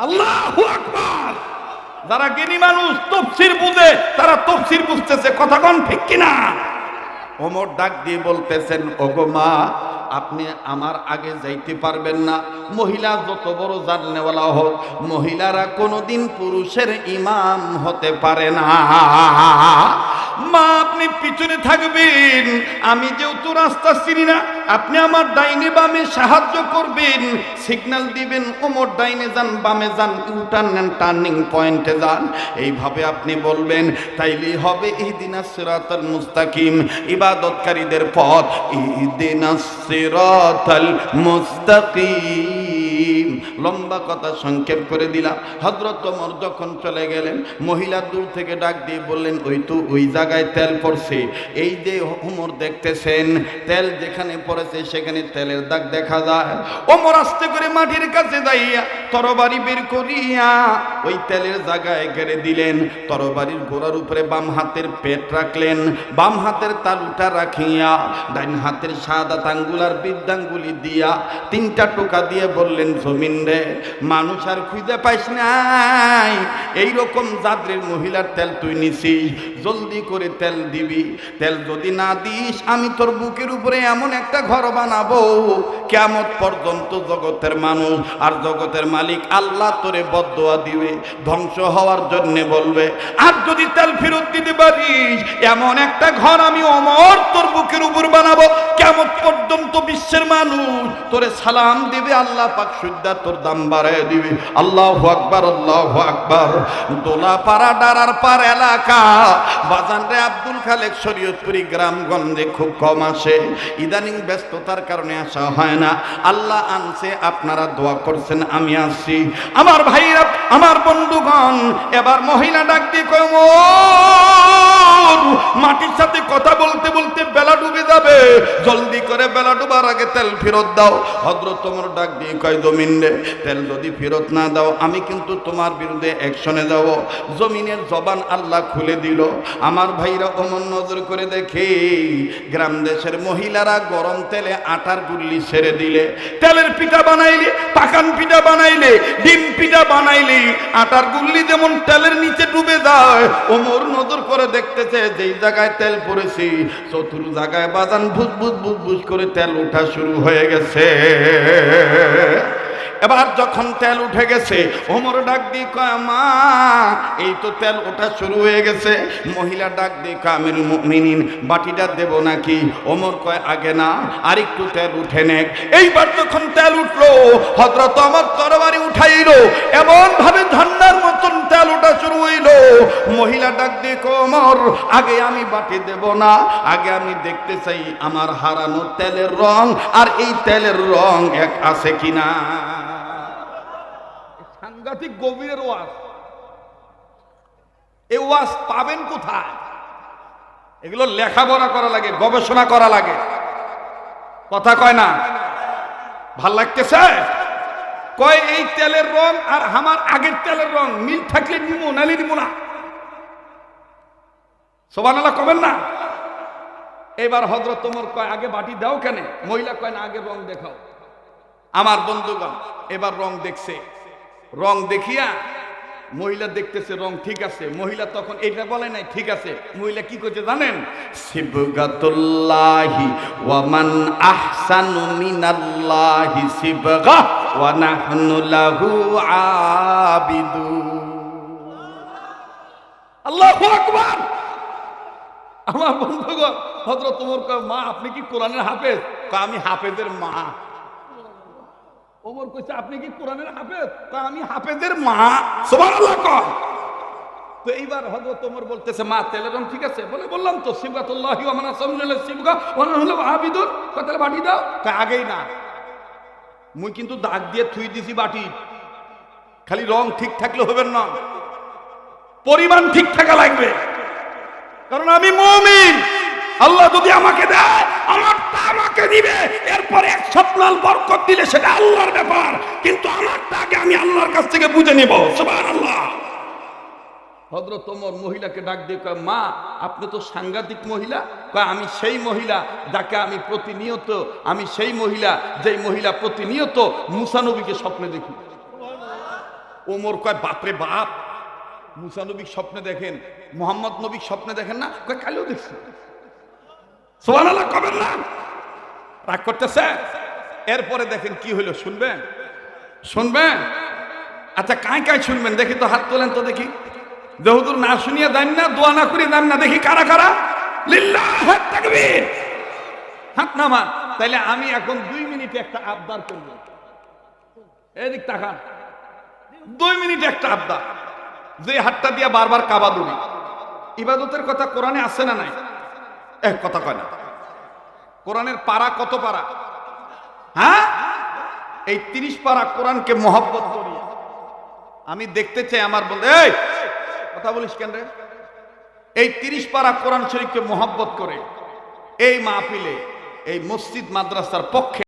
আল্লাহু আকবার। যারা জ্ঞানী মানুষ তাফসীর বুঝে, তারা তাফসীর বুঝতেছে। কথা কোন ঠিক কিনা? ওমর ডাক দিয়ে বলতেছেন, ওগো মা আপনি আমার আগে যাইতে পারবেন না। মহিলা যত বড় জাননেওয়ালা হোক, মহিলারা কোনোদিন পুরুষের ইমাম হতে পারে না। মা আপনি পিছনে থাকবেন, আমি যেহেতু রাস্তা চিনি না, আপনি আমার ডাইনে বামে সাহায্য করবেন, সিগন্যাল দিবেন ওমর ডাইনে যান বামে যান, ইউটার্ন নেন, টার্নিং পয়েন্টে যান, এইভাবে আপনি বলবেন। তাইলেই হবে ইহদিনাস সিরাতাল মুস্তাকিম, ইবাদতকারীদের পথ, ইহদিনাস সিরাতাল মুস্তাকিম। লম্বা কথা সংক্ষেপ করে দিলাম। হযরত ওমর যখন চলে গেলেন, মহিলা দূর থেকে ডাক দিয়ে বললেন, ওই তো ওই জায়গায় তেল পড়ছে, এই যে ওমর দেখতেছেন তেল যেখানে পড়েছে সেখানে তেলের দাগ দেখা যায়। ওমর আস্তে করে মাটির কাছে যাইয়া তরবারি বের করিয়া ওই তেলের জায়গায় গেড়ে দিলেন। তরবারির গোড়ার উপরে বাম হাতের পেট রাখলেন, বাম হাতের তালুটা রাখিয়া ডাইন হাতের সাদা আঙ্গুলার বৃদ্ধাঙ্গুলি দিয়া তিনটা টোকা দিয়ে বললেন, জমিন রে, মানুষ আর খুঁজে পাইস নাই, এইরকম জাদ্রের মহিলার তেল তুই নিছিস, জলদি করে তেল দিবি, তেল যদি না দিস আমি তোর বুকের উপরে এমন একটা ঘর বানাবো, কিয়ামত পর্যন্ত জগতের মানুষ আর জগতের মালিক আল্লাহ তোরে বদদোয়া দিবে, ধ্বংস হওয়ার জন্যে বলবে। আর যদি তেল ফেরত দিতে পারিস এমন একটা ঘর আমি ওমর তোর বুকের উপর বানাবো, কিয়ামত পর্যন্ত বিশ্বের মানুষ তোরে সালাম দিবে, আল্লাহ পাক সুদ্দা তোর দাম বাড়ায় দিবে। আল্লাহু আকবার, আল্লাহু আকবার। দোলাপাড়া ডারার পার এলাকা বাজান রে আব্দুল খালেক শরীয়তপুরি গ্রামগঞ্জে খুব কম আসে, ইদানিং ব্যস্ততার কারণে আসা হয় না। আল্লাহ আনছে, আপনারা দোয়া করছেন, আমি আসছি। আমার ভাইরা, আমার বন্ধুগণ, এবার মহিলা ডাক দিয়ে কয়, ওমর মাটির সাথে কথা বলতে বলতে বেলা ডুবে যাবে, জলদি করে বেলা ডুবার আগে তেল ফেরত দাও। হযরত ওমর ডাক দিয়ে কয়, জমিন রে, তেল যদি ফেরত না দাও আমি কিন্তু তোমার বিরুদ্ধে অ্যাকশনে যাব। জমিনের জবান আল্লাহ খুলে দিল। আমার ভাইরা ওমর নজর করে দেখে গ্রাম দেশের মহিলারা গরম তেলে আটার গুল্লি ছেড়ে দিলে, তেলের পিঠা বানাইলে, পাকান পিঠা বানাইলে, ডিম পিঠা বানাইলে আটার গুল্লি যেমন তেলের নিচে ডুবে যায়, ওমর নজর করে দেখতেছে যেই জায়গায় তেল পড়েছে চতুর জায়গায় বাজান ভুজ ভুজ ভুজ ভুজ করে তেল ওঠা শুরু হয়ে গেছে। এবার যখন তেল উঠে গেছে, ওমর ডাক দিয়ে কয়, মা এই তো তেল ওঠা শুরু হয়ে গেছে। মহিলা ডাক দিয়ে কয়, আমিরুল মুমিনিন বাটিটা দেব নাকি? ওমর কয়, আগে না, আর একটু তেল উঠে নেক। এইবার যখন তেল উঠলো, হযরত ওমর তরবারি উঠাইলো, এমন ভাবে ঝর্ণার মতন তেল ওঠা শুরু হইল। মহিলা ডাক দিয়ে কয়, ওমর আগে আমি বাটি দেব না, আগে আমি দেখতে চাই আমার হারানো তেলের রং আর এই তেলের রং এক আছে কিনা। সাংঘাতিক গভীরের ওয়াজ। এই ওয়াজ পাবেন কোথায়? এগুলো লেখাপড়া করা লাগে, গবেষণা করা লাগে। কথা কয় না? ভাল লাগতেছে? কয় এই তেলের রং আর আমার আগের তেলের রং মিল থাকলে নিমো, নালে নিমো না। সুবহানাল্লাহ কবেন না? এবার হযরত ওমর কয়, আগে বাটি দাও কেন? মহিলা কয়, না আগে রং দেখাও। আমার বন্ধুগণ এবার রং দেখছে, রং দেখিয়া মহিলা দেখতেছে রং ঠিক আছে। মহিলা তখন এটা বলে নাই ঠিক আছে, মহিলা কি করছে জানেন? সিবগাতুল্লাহি ওয়া মান আহসানু মিনাল্লাহি সিবগা ওয়া নাহনু লাহু আবিদুন। আল্লাহু আকবার। আমার বন্ধুগণ, হযরত ওমর কয়, মা আপনি কি কোরআনের হাফেজ? কয়, আমি হাফেজের মা। ওমর কইছে, আপনি কি কোরআনের হাফেজ? কয়, আমি হাফেজের মা। সুবহানাল্লাহ কয়। তো এইবার হযরত ওমর বলতেছে, মা তেলের রং ঠিক আছে? বলে, বললাম তো সিবগাতুল্লাহি ওয়া মান আহসানু সিবগা ওয়া নাহনু লাহু আবিদুন। কয়, তাহলে বাটি দাও। কয়, আগেই না, মুই কিন্তু দাগ দিয়ে থুই দিছি বাটি, খালি রং ঠিক থাকলে হবে না, পরিমাণ ঠিক থাকা লাগবে, কারণ আমি মুমিন। আল্লাহ যদি আমাকে দেয় আমারটা আমাকে দিবে, এরপরে এক স্বপ্নাল বরকত দিলে সেটা আল্লাহর ব্যাপার, কিন্তু আমারটা আগে আমি আল্লাহর কাছ থেকে বুঝে নিব। সুবহানাল্লাহ। হযরত ওমর মহিলাকে ডাক দিয়ে কয়, মা আপনি তো সাংঘাতিক মহিলা। কয়, আমি সেই মহিলা যাকে আমি প্রতিনিয়ত, আমি সেই মহিলা যেই মহিলা প্রতিনিয়ত মুসা নবীকে স্বপ্নে দেখি। ওমর কয়, বাপরে বাপ, মুসা নবী স্বপ্নে দেখেন, মুহাম্মদ নবী স্বপ্নে দেখেন না? কয়, কালেও দেখছি। সুবহানাল্লাহ কবেন না? রাগ করতেছে? এরপরে দেখেন কি হইল, শুনবেন? শুনবেন? আচ্ছা কায় কায় শুনবেন দেখি তো, হাত তোলেন তো দেখি। যে হুজুর না শুনিয়ে দেন না, দোয়া না করিয়ে দেন না, দেখি কারা কারা লিল্লাহ তাকবীর, হাত নামান। তাইলে আমি এখন 2 মিনিটে একটা আবদার করব, এদিক তাকান, 2 মিনিটে একটা আবদার। যে হাতটা দিয়া বারবার কাবা দৌড়ি, ইবাদতের কথা কোরআনে আছে না নাই? এক কথা কয় না। কোরআনের পারা কত পারা? হ্যাঁ, এই 30 পারা কোরআনকে মহব্বত করি। আমি দেখতে চাই আমার বলতে, এই কথা বলিস কেন রে? এই 30 পারা কোরআন শরীফকে মহব্বত করে এই মাহফিলে, এই মসজিদ মাদ্রাসার পক্ষে